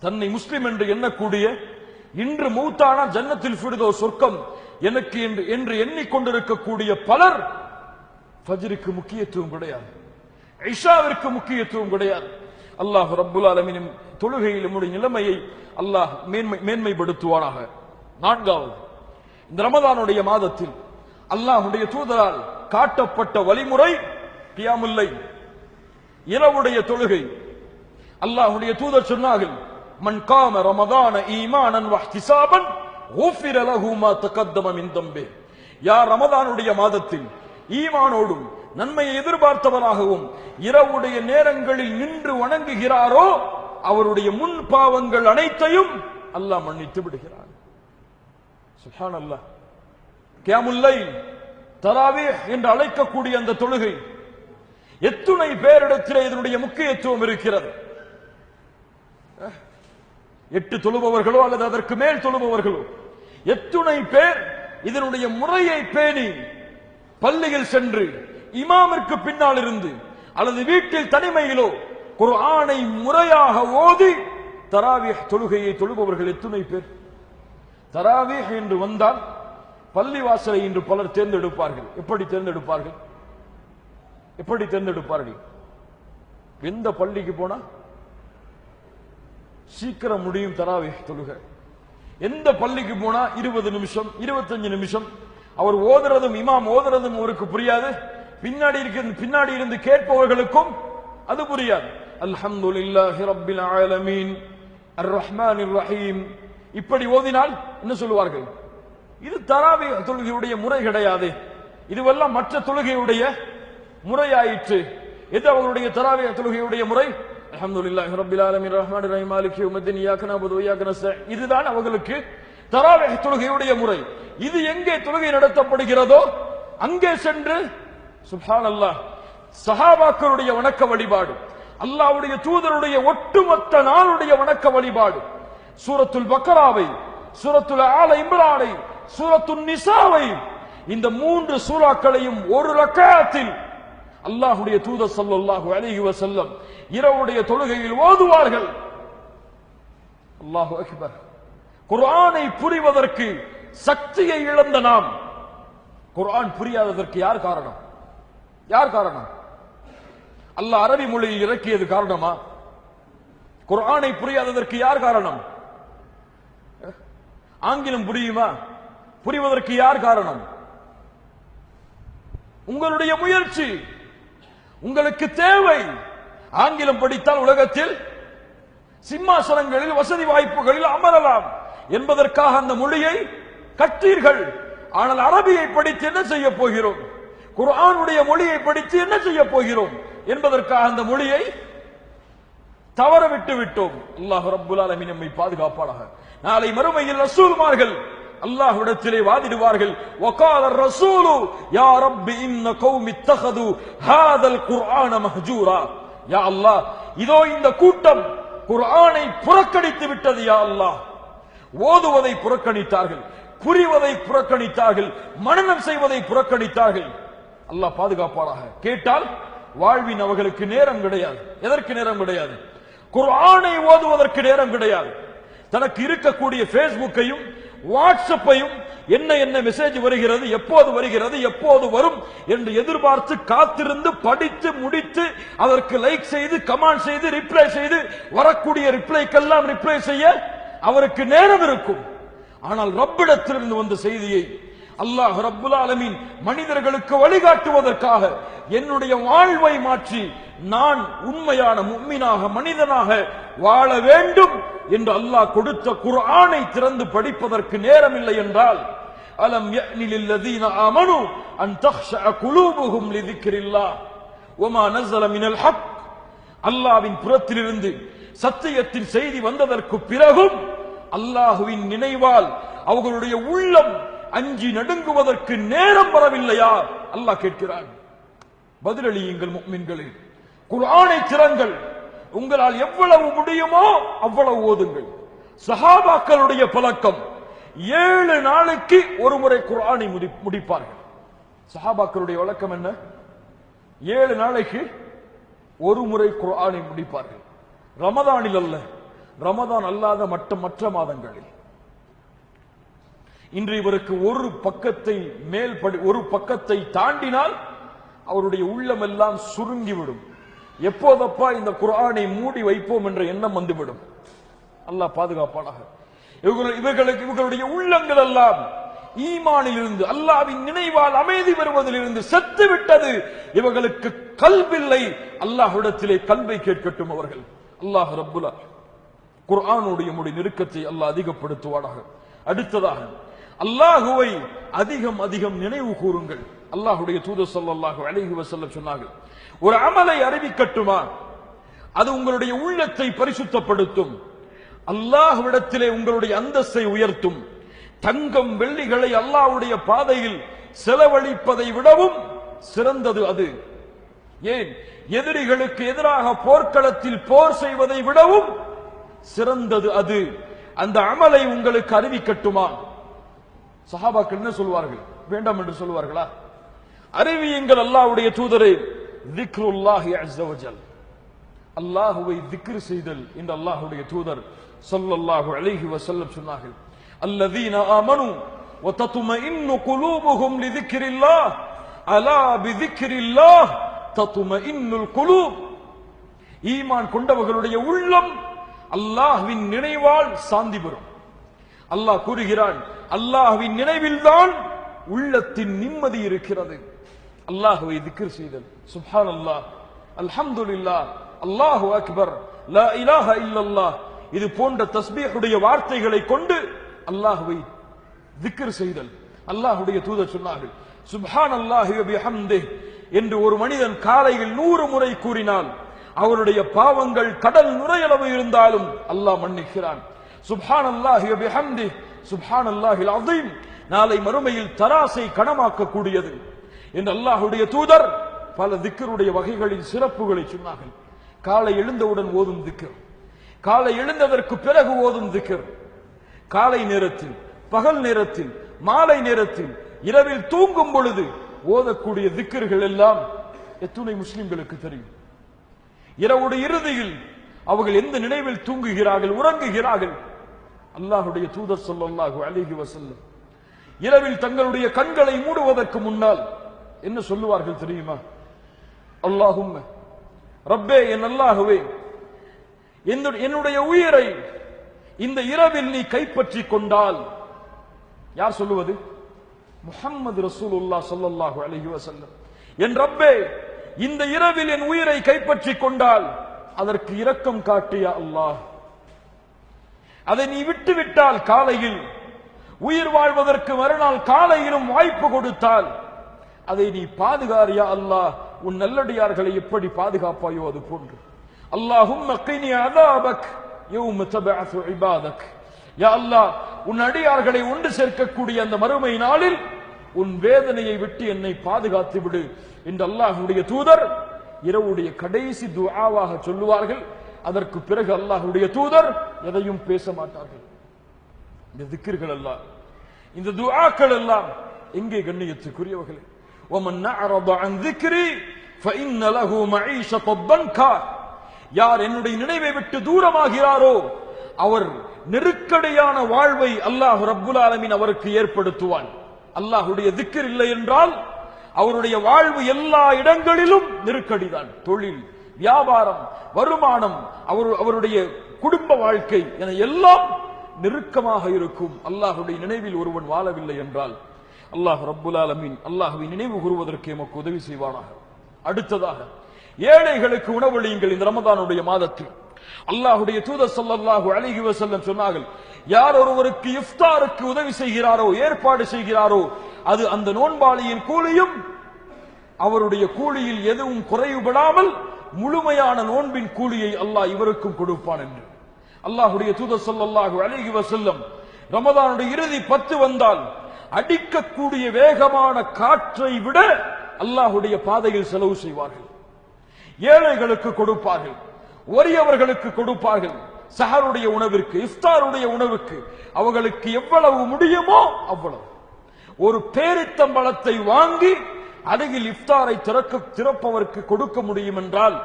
தன்னை முஸ்லிம் என்று எண்ணக்கூடிய இன்று மௌத்தான ஜன்னத்தில் ஃபிர்தௌஸ் சொர்க்கம் எனக்கு என்று எண்ணிக்கொண்டிருக்கக்கூடிய பலர் ஃபஜ்ருக்கு முக்கியத்துவம் கிடையாது, இஷாவிற்கு முக்கியத்துவம் கிடையாது. அல்லாஹ் ரப்புல் ஆலமீன் தொழுகையில் நம்முடைய நிலைமையை அல்லாஹ் மேன்மைப்படுத்துவானாக. 4வது, இந்த ரமதானுடைய மாதத்தில் அல்லாஹ்வுடைய தூதரால் காட்டப்பட்ட வழிமுறை கியாமுல் லைல், இரவுடைய தொழுகை. அல்லாஹ்வுடைய தூதர் சொன்னார்கள், மன் காம ரமதான ஈமானன் வஹ்திசாபன் குஃபிர லஹு மா தகத்தம மின் தம்பி. யார் ரமதானுடைய மாதத்தில் ஈமானோடும் நன்மையை எதிர்பார்த்தவராகவும் இரவுடைய நேரங்களில் நின்று வணங்குகிறாரோ அவருடைய முன் பாவங்கள் அனைத்தையும் அல்லாஹ் மன்னித்து விடுகிறார். சுப்ஹானல்லாஹ். கியாமுல் லைல், தராவீஹ் என்று அழைக்கக்கூடிய அந்த தொழுகை எத்துணை பேரிடத்திலே இதனுடைய முக்கியத்துவம் இருக்கிறது. 8 தொழுபவர்களோ அல்லது அதற்கு மேல் தொழுபவர்களோ எத்துணை பேர் இதனுடைய முறையை பேணி பள்ளியில் சென்று இமாமிற்கு பின்னால் இருந்து அல்லது வீட்டில் தனிமையிலோ குர்ஆனை முறையாக ஓதி தராவீஹ் தொழுகையை தொழுபவர்கள் எத்துணை பேர்? தராவீஹ் என்று வந்தால் பள்ளிவாசலை இன்று பலர் தேர்ந்தெடுப்பார்கள். எப்படி தேர்ந்தெடுப்பார்கள்? எப்படி தேர்ந்தெடுப்பார்கள்? எந்த பள்ளிக்கு போனா சீக்கிரம் முடியும் தராவீஹ் தொழுகை, எந்த பள்ளிக்கு போனா 20 நிமிஷம் 25 நிமிஷம் அவர் ஓதுறதும் இமாம் ஓதுறதும் அவருக்கு புரியாது, பின்னாடி இருந்து கேட்பவர்களுக்கும் அது புரியாது. அல்ஹம்துலில்லாஹி ரப்பில் ஆலமீன் அர் ரஹ்மானிர் ரஹீம் இப்படி ஓதினால் என்ன சொல்லுவார்கள்? இது தராவீஹ் தொழுகையுடைய முறை கிடையாது, இதுவெல்லாம் மற்ற தொழுகையுடைய முறையாயிற்று. எது அவர்களுடைய தராவீஹ் தொழுகையுடைய முறை? அல்ஹம்துலில்லாஹி ரப்பில் ஆலமீன் ரஹ்மானிர் ரஹீம் மாலிகி யௌமிddin இய்யாக நஅபுது வ இய்யாக நஸ்தஈன். இதுதான் அவர்களுக்கு தராவீஹ் தொழுகையுடைய முறை. இது எங்கே தொழுகை நடத்தப்படுகிறதோ அங்கே சென்று சுப்ஹானல்லாஹ் சஹாபாக்களுடைய வணக்க வழிபாடு, அல்லாஹ்வுடைய தூதருடைய ஒட்டுமொத்த நாளுடைய வணக்க வழிபாடு, சூரத்துல் பக்ராவை, சூரத்துல் ஆல இம்ரானை, சூரத்துன் நிசாவை, இந்த 3 சூறாக்களையும் ஒரு ரக்அத்தில் அல்லாஹ்வுடைய தூதர் ஸல்லல்லாஹு அலைஹி வஸல்லம் இரவுடைய தொழுகையில் ஓதுவார்கள். அல்லாஹு அக்பர். குர்ஆனை புரிவதற்கு சக்தியை இழந்த நாம் குர்ஆன் புரியாததற்கு யார் காரணம்? யார் காரணம்? அல்லாஹ் அரபி மொழியில் இறக்கியது காரணமா? குர்ஆனை புரியாததற்கு யார் காரணம்? ஆங்கிலம் புரியுமா? புரிவதற்கு யார் காரணம்? உங்களுடைய முயற்சி, உங்களுக்கு தேவை. ஆங்கிலம் படித்தால் உலகத்தில் சிம்மாசனங்களில் வசதி வாய்ப்புகளில் அமரலாம் என்பதற்காக அந்த மொழியை கற்றீர்கள். ஆனால் அரபியை படித்து என்ன செய்ய போகிறோம்? குர்ஆனுடைய மொழியை படித்து என்ன செய்ய போகிறோம் என்பதற்காக அந்த மொழியை தவற விட்டு விட்டோம். அல்லாஹ் ரப்புல் ஆலமீன் நம்மை பாதுகாப்பானாக. நாளை மறுமையில் ரசூல்மார்கள் அல்லாஹ்விடத்திலே வாதிடுவார்கள். வகால ரசூலு யா ரப்பி இன்ன கௌமி இத்தகது ஹாதல் குர்ஆன மஹ்ஜூரா. யா அல்லாஹ், இதோ இந்த கூட்டம் குர்ஆனை புறக்கணித்து விட்டது. யா அல்லாஹ், ஓதுவதை புறக்கணித்தார்கள், புரிவதை புறக்கணித்தார்கள், மனனம் செய்வதை புறக்கணித்தார்கள். அல்லாஹ் பாதுகாப்பானாக. கேட்டால் வாழ்வின் அவர்களுக்கு நேரம் கிடையாது. எதற்கு நேரம் கிடையாது? குர்ஆனை ஓதுவதற்கு நேரம் கிடையாது. தனக்கு இருக்கக்கூடிய ஃபேஸ்புக்கையும் வாட்ஸ்அப்பையும் என்ன மெசேஜ் வருகிறது, எப்போது வருகிறது, எப்போது வரும் என்று எதிர்பார்த்து காத்திருந்து படித்து முடித்து அதற்கு லைக் செய்து கமெண்ட் செய்து ரிப்ளை செய்து வரக்கூடிய ரிப்ளைக்கெல்லாம் ரிப்ளை செய்ய அவருக்கு நேரம் இருக்கும். ஆனால் ரப்பிடத்திலிருந்து வந்த செய்தியை அல்லாஹ் ரப்புல் ஆலமீன் மனிதர்களுக்கு வழிகாட்டுவதற்காக என்னுடைய வாழ்வை மாற்றி நான் உண்மையான முஃமினாக மனிதனாக வாழ வேண்டும் என்று அல்லாஹ் கொடுத்த குர்ஆனை திறந்து படிப்பதற்கு நேரம் இல்லை என்றால் அலம் யஅனி லில்லதீன ஆமனு அன் தக்ஷஅ குலூபுஹும் லிذிக்ரில்லாஹ் வமா நஸல மினல் ஹக். அல்லாஹ்வின் புறத்திலிருந்து சத்தியத்தின் செய்தி வந்ததற்கு பிறகும் அல்லாஹ்வின் நினைவால் அவர்களுடைய உள்ளம் அஞ்சி நடுங்குவதற்கு நேரம் வரவில்லையா? அல்லாஹ் கேட்கிறான். பதிலளியுங்கள் முஃமின்களே, குர்ஆனை திறங்கள், உங்களால் எவ்வளவு முடியுமோ அவ்வளவு ஓதுங்கள். சஹாபாக்களுடைய பழக்கம் 7 நாளைக்கு ஒரு முறை குர்ஆனை முடிப்பார்கள். சஹாபாக்களுடைய வழக்கம் என்ன? 7 நாளைக்கு ஒரு முறை குர்ஆனை முடிப்பார்கள். ரமதானில் அல்ல, ரமதான் அல்லாத மற்ற மாதங்களில். இன்று இவருக்கு ஒரு பக்கத்தை தாண்டினால் அவருடைய உள்ளம் எல்லாம் சுருங்கிவிடும். எப்போதப்பா இந்த குர்ஆனை மூடி வைப்போம் என்ற எண்ணம் வந்துவிடும். அல்லாஹ் பாதுகாப்பானாக. இவர்களுடைய உள்ளங்கள் எல்லாம் ஈமானில் இருந்து, அல்லாஹ்வின் நினைவால் அமைதி பெறுவதிலிருந்து செத்து விட்டது. இவர்களுக்கு கல்வில்லை. அல்லாஹ்விடத்திலே கல்வை கேட்கட்டும் அவர்கள். அல்லாஹ் ரப்புல் குர்ஆனுடைய நெருக்கத்தை அல்லாஹ் அதிகப்படுத்துவானாக. அடுத்ததாக அல்லாஹுவை அதிகம் நினைவு கூறுங்கள். அல்லாஹ்வுடைய தூதர் ஸல்லல்லாஹு அலைஹி வஸல்லம் சொன்னார்கள், ஒரு அமலை அறிவிக்கட்டுமா, அது உங்களுடைய உள்ளத்தை பரிசுத்தப்படுத்தும், அல்லாஹ்விடத்திலே உங்களுடைய அந்தஸ்தை உயர்த்தும். தங்கம் வெள்ளிகளை அல்லாஹ்வுடைய பாதையில் செலவழிப்பதை விடவும் சிறந்தது அது. ஏன்? எதிரிகளுக்கு எதிராக போர்க்களத்தில் போர் செய்வதை விடவும் சிறந்தது அது. அந்த அமலை உங்களுக்கு அறிவிக்கட்டுமா? சஹாபாக்கள் என்ன சொல்வார்கள்? வேண்டாம் என்று சொல்வார்களா? அறிவியுங்கள் அல்லாஹ்வுடைய தூதரே. திக்ருல்லாஹி அஸ்ஸ வஜல், அல்லாஹ்வை திக்ர் செய்தல் என்று அல்லாஹ்வுடைய தூதர் ஸல்லல்லாஹு அலைஹி வஸல்லம் சொன்னார்கள். அல்லதீன ஆமனு வ தத்மஇன்னு குலூபுஹும் லிذிக்ரில்லாஹ் அலா பிذிக்ரில்லாஹ் தத்மஇன்னுல் குலூப். ஈமான் கொண்டவர்களுடைய உள்ளம் அல்லாஹ்வின் நினைவால் சாந்தி பெறும். அல்லாஹ் கூறுகிறான், அல்லாஹ்வின் நினைவில்தான் உள்ளத்தின் நிம்மதி இருக்கிறது. அல்லாஹ்வை திக்ர் செய்தல், சுப்ஹானல்லாஹ், அல்ஹம்துலில்லாஹ், அல்லாஹு அக்பர், லா இலாஹ இல்லல்லாஹ், இது போன்ற தஸ்பீஹுடைய வார்த்தைகளை கொண்டு அல்லாஹ்வை திக்ர் செய்தல். அல்லாஹ்வுடைய தூதர் சொன்னார்கள், சுப்ஹானல்லாஹி வ பிஹம்திஹி என்று ஒரு மனிதன் காலையில் 100 முறை கூறினால் அவருடைய பாவங்கள் கடல் நுரையளவு இருந்தாலும் அல்லாஹ் மன்னிக்கிறான். சுப்ஹானல்லாஹி வ பிஹம்திஹி சுப்ஹானல்லாஹில் அஸீம் நாளை மறுமையில் தராசை கனமாக்க கூடியது என்று அல்லாஹ்வுடைய தூதர் பல திக்ருடைய வகைகளின் சிறப்புகளை சொன்னார்கள். காலை எழுந்தவுடன் ஓதும் திக்ர், காலை எழுந்ததற்கு பிறகு ஓதும் திக்ர், காலை நேரத்தில், பகல் நேரத்தில், மாலை நேரத்தில், இரவில் தூங்கும் பொழுது ஓதக்கூடிய திக்ர்கள் எல்லாம் எத்துணை முஸ்லிம்களுக்கு தெரியும்? இரவுடைய இறுதியில் அவர்கள் எந்த நினைவில் தூங்குகிறார்கள், உறங்குகிறார்கள்? அல்லாஹ்வுடைய தூதர் ஸல்லல்லாஹு அலைஹி வஸல்லம் இரவில் தங்களுடைய கண்களை மூடுவதற்கு முன்னால் என்ன சொல்லுவார்கள் தெரியுமா? அல்லாஹும்ம ரப்பே, என் அல்லாஹ்வே, என்னுடைய உயிரை இந்த இரவில் நீ கைப்பற்றிக் கொண்டால். யார் சொல்லுவது? முஹம்மது ரசூலுல்லாஹ் ஸல்லல்லாஹு அலைஹி வஸல்லம். என் ரப்பே, இந்த இரவில் என் உயிரை கைப்பற்றிக் கொண்டால் அதற்கு இரக்கம் காட்டிய அல்லாஹ். அதை நீ விட்டுவிட்டால் காலையில் உயிர் வாழ்வதற்கு மறுநாள் காலையிலும் வாய்ப்பு கொடுத்தால் அதை நீ பாதுகாரியா அல்லாஹ். உன் நல்லடியார்களை எப்படி பாதுகாப்பாயோ அது போன்று. அல்லாஹும்ம கினி அஸாபக் யௌம தபஅஸு இபாதக். யா அல்லாஹ், உன் அடியார்களை ஒன்று சேர்க்கக்கூடிய அந்த மறுமை நாளில் உன் வேதனையை விட்டு என்னை பாதுகாத்து விடு என்று அல்லாஹ்வுடைய தூதர் இரவுடைய கடைசி துஆவாக சொல்லுவார்கள். அதற்கு பிறகு அல்லாஹ்வுடைய தூதர் எதையும் பேச மாட்டார்கள். இந்த திக்ர்கள் எல்லாம், இந்த துஆக்கள் எல்லாம் எங்கே கண்ணியத்துக்குரியவர்களே? وَمَنْ أَعْرَضَ عَنْ ذِكْرِي فَإِنَّ لَهُ مَعِيشَةً ضَنْكًا. யார் என்னுடைய நினைவை விட்டு தூரமாகிறாரோ அவர் நெருக்கடியான வாழ்வை அல்லாஹ் ரப்புல் ஆலமீன் அவருக்கு ஏற்படுத்துவான். அல்லாஹ்வுடைய திக்ர் இல்லை என்றால் அவருடைய வாழ்வு எல்லா இடங்களிலும் நெருக்கடிதான். தொழில், வியாபாரம், வருமானம், அவருடைய குடும்ப வாழ்க்கை என எல்லாம் நெருக்கமாக இருக்கும். அல்லாஹ்வுடைய நினைவில் ஒருவன் வாழவில்லை என்றால் அல்லாஹ் ரப்புல் ஆலமீன் அல்லாஹ்வை நினைவு கூறுவதற்கு எமக்கு உதவி செய்வானாக. அடுத்ததாக, ஏழைகளுக்கு உணவளியுங்கள் இந்த ரமதானுடைய மாதத்தில். அல்லாஹ்வுடைய தூதர் ஸல்லல்லாஹு அலைஹி வஸல்லம் சொன்னார்கள், யார் ஒருவருக்கு இஃப்தாருக்கு உதவி செய்கிறாரோ, ஏற்பாடு செய்கிறாரோ, அது அந்த நோன்பாளியின் கூலியும் அவருடைய கூலியில் எதுவும் குறைவுபடாமல் முழுமையான நோன்பின் கூலியை அல்லாஹ் இவருக்கும் கொடுப்பான் என்று அல்லாஹ்வுடைய தூதர் ஸல்லல்லாஹு அலைஹி வஸல்லம் ரமதானுடைய இறுதி 10 வந்தால் அடிக்கக்கூடிய வேகமான காற்றை விட அல்லாஹ்வுடைய பாதையில் செலவு செய்வார்கள். ஏழைகளுக்கு கொடுப்பார்கள், வறியவர்களுக்கு கொடுப்பார்கள். சஹருடைய உணவிற்கு, இஃப்தாருடைய உணவுக்கு அவர்களுக்கு எவ்வளவு முடியுமோ அவ்வளவு. ஒரு பேரித்தம்பழத்தை வாங்கி அருகில் இஃப்தாரை திறப்பவருக்கு கொடுக்க முடியும் என்றால்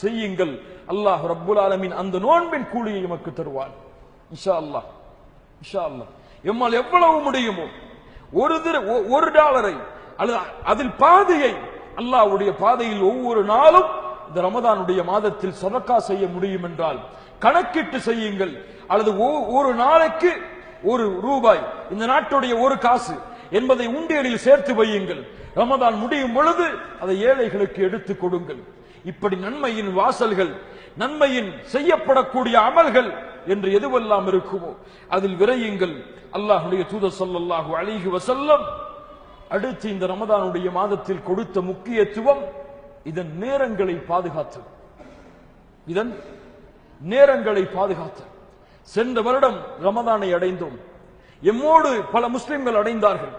செய்யுங்கள். அல்லாஹ் ரப்புல் ஆலமீன் அந்த நோன்பின் கூலியை நமக்கு தருவான் இன்ஷா அல்லாஹ். இன்ஷா அல்லாஹ் எம்மால் எவ்வளவு முடியுமோ $1 அல்லது அதில் பாதியை அல்லாஹ்வுடைய பாதையில் ஒவ்வொரு நாளும் இந்த ரமதானுடைய மாதத்தில் சதக்கா செய்ய முடியும் என்றால் கணக்கிட்டு செய்யுங்கள். அல்லது ஒரு நாளைக்கு ₹1, இந்த நாட்டுடைய ஒரு காசு என்பதை உண்டியலில் சேர்த்து வையுங்கள். ரமதான் முடியும் பொழுது அதை ஏழைகளுக்கு எடுத்துக் கொடுங்கள். இப்படி நன்மையின் வாசல்கள், நன்மையின் செய்யப்படக்கூடிய அமல்கள் என்று எதுவெல்லாம் இருக்குமோ அதில் விரையுங்கள். அல்லாஹ்வுடைய தூதர் ஸல்லல்லாஹு அலைஹி வஸல்லம் அடுத்து இந்த ரமதானுடைய மாதத்தில் கொடுத்த முக்கியத்துவம் இதன் நேரங்களை பாதுகாத்தது. இதன் நேரங்களை பாதுகாத்தது. சென்ற வருடம் ரமதானை அடைந்தோம். எம்மோடு பல முஸ்லிம்கள் அடைந்தார்கள்.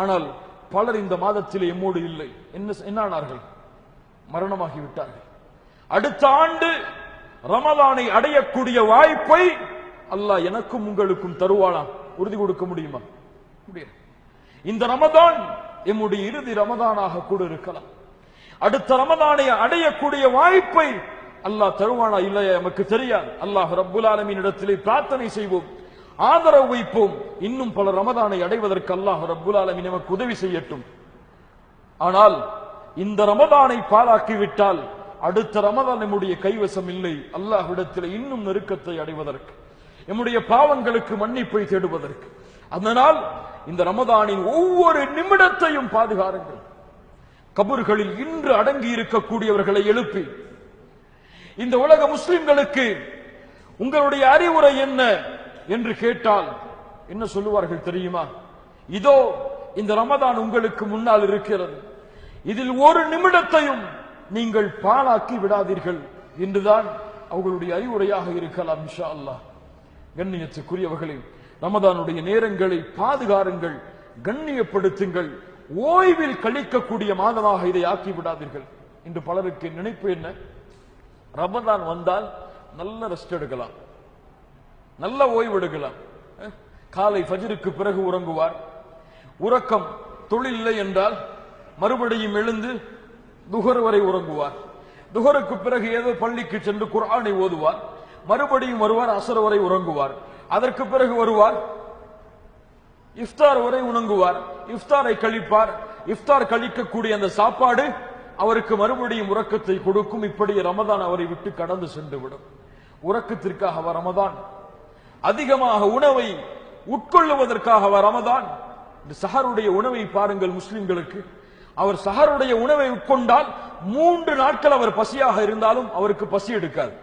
ஆனால் பலர் இந்த மாதத்தில் எம்மோடு இல்லை. என்னானார்கள்? மரணமாகிவிட்டார்கள். அடுத்த ஆண்டு ரமதானை அடையக்கூடிய வாய்ப்பை அல்லாஹ் எனக்கும் உங்களுக்கும் தருவானா? உறுதி கொடுக்க முடியுமா? முடியாது. இந்த ரமதான் எம்முடைய இறுதி ரமதானாக கூட இருக்கலாம். அடுத்த ரமதானை அடையக்கூடிய வாய்ப்பை அல்லாஹ் தருவானா இல்லையா நமக்கு தெரியாது. அல்லாஹ் ரப்புல் ஆலமீன் இடத்திலே பிரார்த்தனை செய்வோம், ஆதரவு வைப்போம். இன்னும் பல ரமதானை அடைவதற்கு அல்லாஹ் ரப்புல் ஆலமீன் நமக்கு உதவி செய்யட்டும். ஆனால் இந்த ரமதானை பாழாக்கிவிட்டால் அடுத்த ரமதான் நம்முடைய கைவசம் இல்லை. அல்லாஹ்விடத்தில் இன்னும் நெருக்கத்தை அடைவதற்கு, நம்முடைய பாவங்களுக்கு மன்னிப்பை தேடுவதற்கு. அதனால் இந்த ரமதானின் ஒவ்வொரு நிமிடத்தையும் பாதுகாருங்கள். கபர்களில் இன்று அடங்கி இருக்கக்கூடியவர்களை எழுப்பி இந்த உலக முஸ்லிம்களுக்கு உங்களுடைய அறிவுரை என்ன என்று கேட்டால் என்ன சொல்லுவார்கள் தெரியுமா? இதோ இந்த ரமதான் உங்களுக்கு முன்னால் இருக்கிறது, இதில் ஒரு நிமிடத்தையும் நீங்கள் பாழாக்கி விடாதீர்கள் என்றுதான் அவர்களுடைய அறிவுரையாக இருக்கலாம் இன்ஷா அல்லாஹ். கண்ணியத்துக்குரியவர்களே, ரமதானுடைய நேரங்களை பாதுகாருங்கள், கண்ணியப்படுத்துங்கள். ஓய்வில் கழிக்கக்கூடிய மாதமாக இதை ஆக்கி விடாதீர்கள். இன்று பலருக்கு நினைப்பு என்ன? ரமதான் வந்தால் நல்ல ரெஸ்ட் எடுக்கலாம், நல்ல ஓய்வு எடுக்கலாம். காலை ஃபஜ்ருக்கு பிறகு உறங்குவார். உறக்கம் தொழில் இல்லை என்றால் மறுபடியும் எழுந்து துஹர் வரை உறங்குவார். துஹருக்கு பிறகு ஏதோ பள்ளிக்கு சென்று குர்ஆனை ஓதுவார். மறுபடியும் வருவார், அசர் வரை உறங்குவார். அதற்கு பிறகு வருவார், இஃப்தார் வரை உணங்குவார். இஃப்தாரை கழிப்பார். இஃப்தார் கழிக்கக்கூடிய அந்த சாப்பாடு அவருக்கு மறுபடியும் உறக்கத்தை கொடுக்கும். இப்படி ரமதான் அவரை விட்டு கடந்து சென்று விடும். உறக்கத்திற்காக ரமதான், அதிகமாக உணவை உட்கொள்ளுவதற்காக ரமதான். சஹருடைய உணவை பாருங்கள் முஸ்லிம்களுக்கு. அவர் சஹருடைய உணவை உட்கொண்டால் 3 நாட்கள் அவர் பசியாக இருந்தாலும் அவருக்கு பசி எடுக்காது.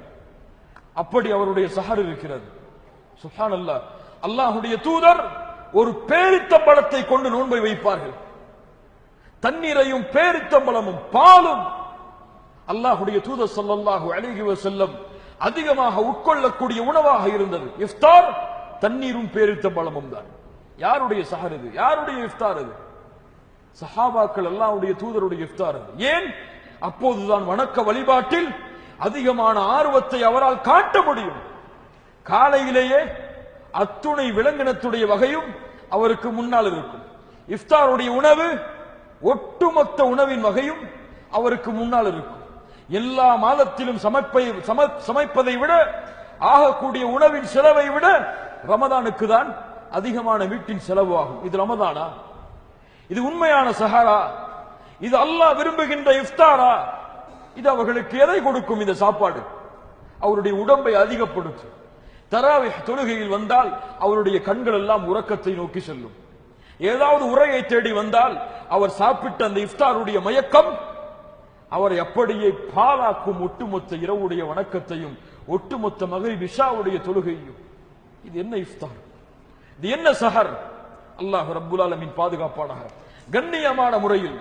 அப்படி அவருடைய சஹர் இருக்கிறது. சுப்ஹானல்லாஹ். அல்லாஹ்வுடைய தூதர் ஒரு பேரித்தம்பழத்தை கொண்டு நோன்பை வைப்பார்கள். தண்ணீரையும் பேரித்தம்பழமும் பாலும் அல்லாஹ்வுடைய தூதர் ஸல்லல்லாஹு அலைஹி வஸல்லம் அதிகமாக உட்கொள்ளக்கூடிய உணவாக இருந்தது. இஃப்தார் தண்ணீரும் பேரித்தம்பழமும் தான். யாருடைய சஹர் இது? யாருடைய இஃப்தார் இது? சஹாபாக்கள் அல்லாஹ்வுடைய தூதருடைய இஃப்தார் இது. ஏன்? அப்போதுதான் வணக்க வழிபாட்டில் அதிகமான ஆர்வத்தை அவரால் காட்ட முடியும். காலையிலேயே அத்துணை விலங்கினத்துடைய வகையும் அவருக்கு முன்னால் இருக்கும். இஃப்தாருடைய உணவு, ஒட்டுமொத்த உணவின் வகையும் அவருக்கு முன்னால் இருக்கும். எல்லா மாதத்திலும் சமைப்பதை விட, ஆகக்கூடிய உணவின் செலவை விட ரமதானுக்கு தான் அதிகமான வீட்டின் செலவு ஆகும். இது ரமதானா? இது உண்மையான சஹரா? இது அல்லாஹ் விரும்புகின்ற இஃப்தாரா? இது அவர்களுக்கு எதை கொடுக்கும்? இந்த சாப்பாடு அவருடைய உடம்பை அதிகப்படுத்தும். தராவிஹ் தொழுகையில் வந்தால் அவருடைய கண்கள் எல்லாம் உறக்கத்தை நோக்கி செல்லும். ஏதாவது உரையை தேடி வந்தால் அவர் சாப்பிட்ட அந்த இஃப்தாருடைய மயக்கம் அவரை அப்படியே பாலாக்கும் ஒட்டுமொத்த இரவுடைய வணக்கத்தையும் ஒட்டுமொத்த மகரிப் இஷாவுடைய தொழுகையும். இது என்ன இஃப்தார், இது என்ன சஹர்? அல்லாஹ் ரப்புல் ஆலமீன் பாதுகாப்பானாக. கண்ணியமான முறையில்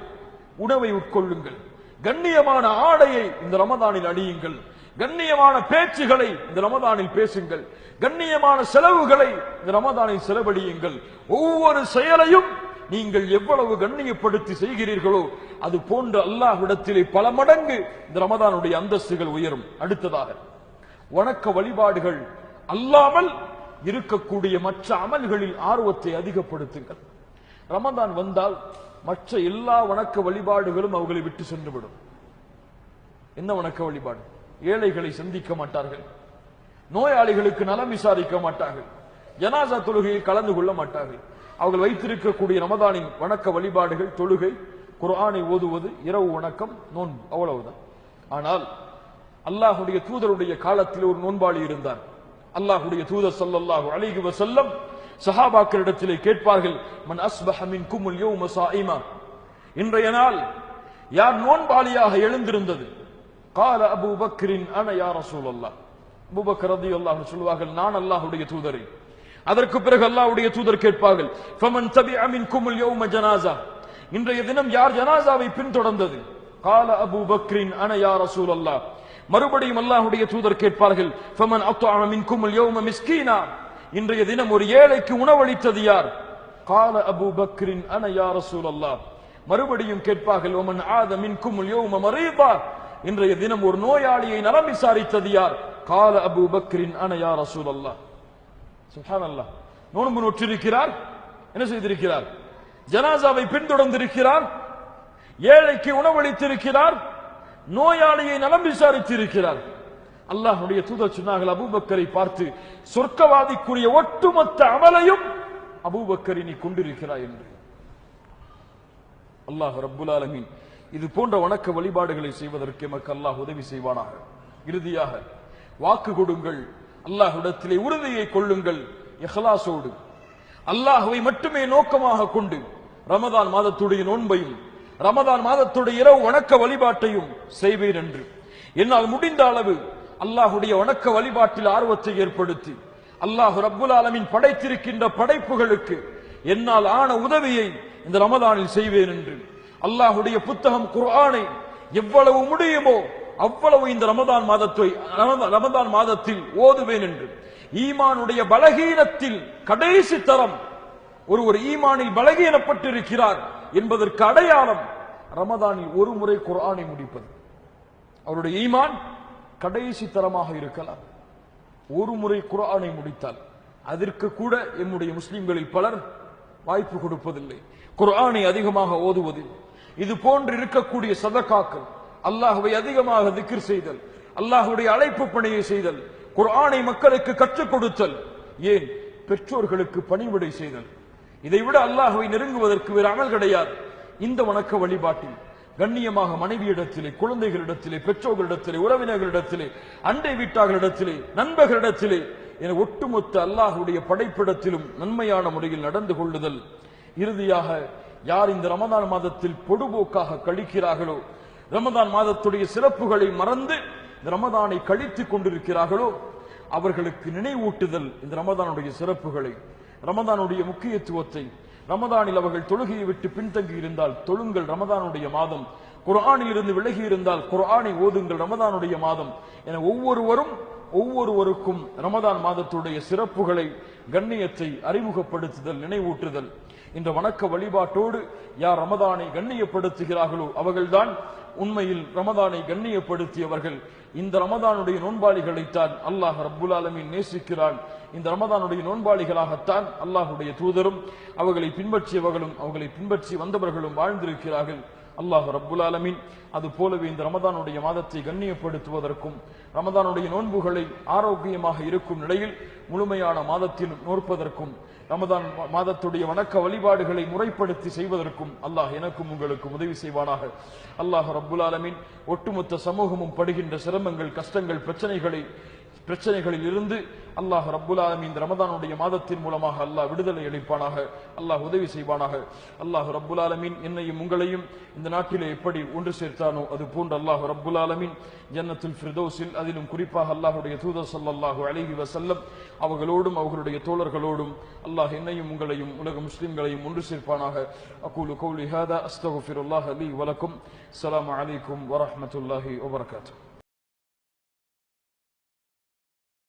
உணவை உட்கொள்ளுங்கள், கண்ணியமான ஆடையை இந்த ரமதானில் அணியுங்கள், கண்ணியமான பேச்சுகளை இந்த ரமதானில் பேசுங்கள், கண்ணியமான செலவுகளை இந்த ரமதானில் செலவழியுங்கள். ஒவ்வொரு செயலையும் நீங்கள் எவ்வளவு கண்ணியப்படுத்தி செய்கிறீர்களோ அது போன்ற அல்லாஹ்விடத்திலே பல மடங்கு இந்த ரமதானுடைய அந்தஸ்துகள் உயரும். அடுத்ததாக வணக்க வழிபாடுகள் அல்லாமல் இருக்கக்கூடிய மற்ற அமல்களில் ஆர்வத்தை அதிகப்படுத்துங்கள். ரமதான் வந்தால் மற்ற எல்லா வணக்க வழிபாடுகளும் அவர்களை விட்டு சென்றுவிடும். என்ன வணக்க வழிபாடு? ஏழைகளை சந்திக்க மாட்டார்கள், நோயாளிகளுக்கு நலம் விசாரிக்க மாட்டார்கள், ஜனாசா தொழுகையில் கலந்து கொள்ள மாட்டார்கள். அவர்கள் வைத்திருக்கக்கூடிய ரமதானின் வணக்க வழிபாடுகள் தொழுகை, குர்ஆனை ஓதுவது, இரவு வணக்கம், நோன்பு, அவ்வளவுதான். ஆனால் அல்லாஹுடைய தூதருடைய காலத்தில் ஒரு நோன்பாளி இருந்தார். அல்லாஹுடைய தூதர் ஸல்லல்லாஹு அலைஹி வஸல்லம் சஹாபாக்களிடத்திலே கேட்பார்கள், மன் அஸ்பஹ மின்குமுல் யௌம ஸாயிமா, இன்றைய நாள் யார் நோன்பாளியாக எழுந்திருந்தது? கால அபூ பக்ரின் அன யா ரசூலல்லாஹ், அபூபக்கர் ரலியல்லாஹு அன்ஹு சொல்வார்கள், நான் அல்லாஹ்வுடைய தூதரே. அதற்கு பிறகு அல்லாஹ்வுடைய தூதர் கேட்பார்கள், ஃபமன் தபிஅ மின்குமுல் யௌம ஜனாஸா, இன்றைய தினம் யார் ஜனாஸாவை பின்தொடர்ந்தது? கால அபூ பக்ரின் அன யா ரசூலல்லாஹ். மறுபடியும் அல்லாஹ்வுடைய தூதர் கேட்பார்கள், ஃபமன் அத்அம மின்குமுல் யௌம மிஸ்கீனா, இன்றைய தினம் ஒரு ஏழைக்கு உணவளித்தது யார்? கால அபூ பக்ரின் அன யா ரசூலல்லாஹ். மறுபடியும் கேட்பார்கள், வமன் ஆத மின்குமுல் யௌம மரீதா, இன்றைய தினம் ஒரு நோயாளியை நலம் விசாரித்தது யார்? கால அபூ பக்ரின் அன யா ரசூலல்லாஹ். சுப்ஹானல்லாஹ். நோன்பு நோற்றிருக்கிறார், என்ன செய்திருக்கிறார்? ஜனாசாவை பின்தொடர்ந்திருக்கிறார், ஏழைக்கு உணவளித்திருக்கிறார், நோயாளியை நலம் விசாரித்திருக்கிறார். அல்லாஹ்வுடைய தூதர் சொன்னார்கள் அபூபக்கரை பார்த்து, சொர்க்கவாதிக்குரிய ஒட்டுமொத்த அமலையும் அபூபக்கரை நீ கொண்டிருக்கிறாய் என்று. அல்லாஹ் ரப்புல் ஆலமீன் இது போன்ற வணக்க வழிபாடுகளை செய்வதற்கு எமக்கு அல்லாஹ் உதவி செய்வானாக. இறுதியாக வாக்கு கொடுங்கள், அல்லாஹ்விடத்திலே உறுதியை கொள்ளுங்கள், இஹ்லாஸோடு அல்லாஹ்வை மட்டுமே நோக்கமாக கொண்டு ரமதான் மாதத்துடைய நோன்பையும் ரமதான் மாதத்துடைய இரவு வணக்க வழிபாட்டையும் செய்வேன் என்று என்னால் முடிந்த அளவு அல்லாஹ்வுடைய வணக்க வழிபாட்டில் ஆர்வத்தை ஏற்படுத்தி அல்லாஹ் ரப்புல் ஆலமீன் படைத்திருக்கின்ற படைப்புகளுக்கு என்னால் ஆன உதவியை இந்த ரமதானில் செய்வேன் என்று அல்லாஹ்வுடைய புத்தகம் குர்ஆனை எவ்வளவு முடியுமோ அவ்வளவு இந்த ரமதான் மாதத்தில் ஓதுவேன் என்று ஈமானுடைய பலகீனத்தில் கடைசி தரம் ஒரு ஈமானில் பலகீனப்பட்டிருக்கிறார் என்பதற்கு அடையாளம் ரமதானில் ஒரு முறை குர்ஆனை முடிப்பது. அவருடைய ஈமான் கடைசி தரமாக இருக்கலாம். ஒரு முறை குர்ஆனை முடித்தால் அதற்கு கூட என்னுடைய முஸ்லிம்களில் பலர் வாய்ப்பு கொடுப்பதில்லை. குர்ஆனை அதிகமாக ஓதுவதில் இது போன்று இருக்கக்கூடிய சதகாக்கள், அல்லாஹ்வை அதிகமாக திக்ர் செய்தல், அல்லாஹ்வுடைய அழைப்பு பணியை செய்தல், குர்ஆனை மக்களுக்கு கற்றுக் கொடுத்தல், ஏன் பெற்றோர்களுக்கு பணிவிடை செய்தல், இதைவிட அல்லாஹ்வை நெருங்குவதற்கு வேறு அமல் கிடையாது. இந்த வணக்க வழிபாட்டில் கண்ணியமாக மனைவியிடத்திலே, குழந்தைகளிடத்திலே, பெற்றோர்களிடத்திலே, உறவினர்களிடத்திலே, அண்டை வீட்டார்களிடத்திலே, நண்பர்களிடத்திலே என ஒட்டுமொத்த அல்லாஹ்வுடைய படைப்பிடத்திலும் நன்மையான முறையில் நடந்து கொள்ளுதல். இறுதியாக யார் இந்த ரமதான் மாதத்தில் பொடுபோக்காக கழிக்கிறார்களோ, ரமதான் மாதத்துடைய சிறப்புகளை மறந்து இந்த ரமதானை கழித்துக் கொண்டிருக்கிறார்களோ அவர்களுக்கு நினைவூட்டுதல் இந்த ரமதானுடைய சிறப்புகளை, ரமதானுடைய முக்கியத்துவத்தை. ரமதானில் அவர்கள் தொழுகையை விட்டு பின்தங்கி இருந்தால் தொழுங்கள், ரமதானுடைய மாதம். குர்ஆனில் இருந்து விலகி இருந்தால் குர்ஆனை ஓதுங்கள், ரமதானுடைய மாதம் என ஒவ்வொருவருக்கும் ரமதான் மாதத்துடைய சிறப்புகளை, கண்ணியத்தை அறிமுகப்படுத்துதல், நினைவூட்டுதல். இந்த வணக்க வழிபாட்டோடு யார் ரமதானை கண்ணியப்படுத்துகிறார்களோ அவர்கள்தான் உண்மையில் ரமதானை கண்ணியப்படுத்தியவர்கள். இந்த ரமதானுடைய நோன்பாளிகளைத்தான் அல்லாஹ் ரப்புல் ஆலமீன் நேசிக்கிறான். இந்த ரமதானுடைய நோன்பாளிகளாகத்தான் அல்லாஹ்வுடைய தூதரும் அவர்களை பின்பற்றியவர்களும் அவர்களை பின்பற்றி வந்தவர்களும் வாழ்ந்திருக்கிறார்கள். அல்லாஹ் ரப்புல் ஆலமீன் அது போலவே இந்த ரமதானுடைய மாதத்தை கண்ணியப்படுத்துவதற்கும் ரமதானுடைய நோன்புகளை ஆரோக்கியமாக இருக்கும் நிலையில் முழுமையான மாதத்தில் நோற்பதற்கும் ரமதான் மாதத்துடைய வணக்க வழிபாடுகளை முறைப்படுத்தி செய்வதற்கும் அல்லாஹ் எனக்கும் உங்களுக்கும் உதவி செய்வானாக. அல்லாஹ் ரப்புல் ஆலமீன் ஒட்டுமொத்த சமூகமும் படுகின்ற சிரமங்கள், கஷ்டங்கள், பிரச்சனைகளை பிரச்சனைகளில் இருந்து அல்லாஹ் ரப்புல் ஆலமீன் இந்த ரமதானுடைய மாதத்தின் மூலமாக அல்லாஹ் விடுதலை அளிப்பானாக, அல்லாஹ் உதவி செய்வானாக. அல்லாஹ் ரப்புல் ஆலமீன் என்னையும் உங்களையும் இந்த நாட்டிலே எப்படி ஒன்று சேர்த்தானோ அது போன்று அல்லாஹ் ரப்புல் ஆலமீன் ஜன்னத்துல் ஃபிர்தௌஸில், அதிலும் குறிப்பாக அல்லாஹ்வுடைய தூதர் ஸல்லல்லாஹு அலைஹி வஸல்லம் அவர்களோடும் அவர்களுடைய தோழர்களோடும் அல்லாஹ் என்னையும் உங்களையும் உலக முஸ்லிம்களையும் ஒன்று சேர்ப்பானாக. அகூலு கௌலி ஹாதா அஸ்தக்ஃபிருல்லாஹ லீ வலக்கும். அஸ்ஸலாமு அலைக்கும் வரஹ்மத்துல்லாஹி வபரகாத்துஹு.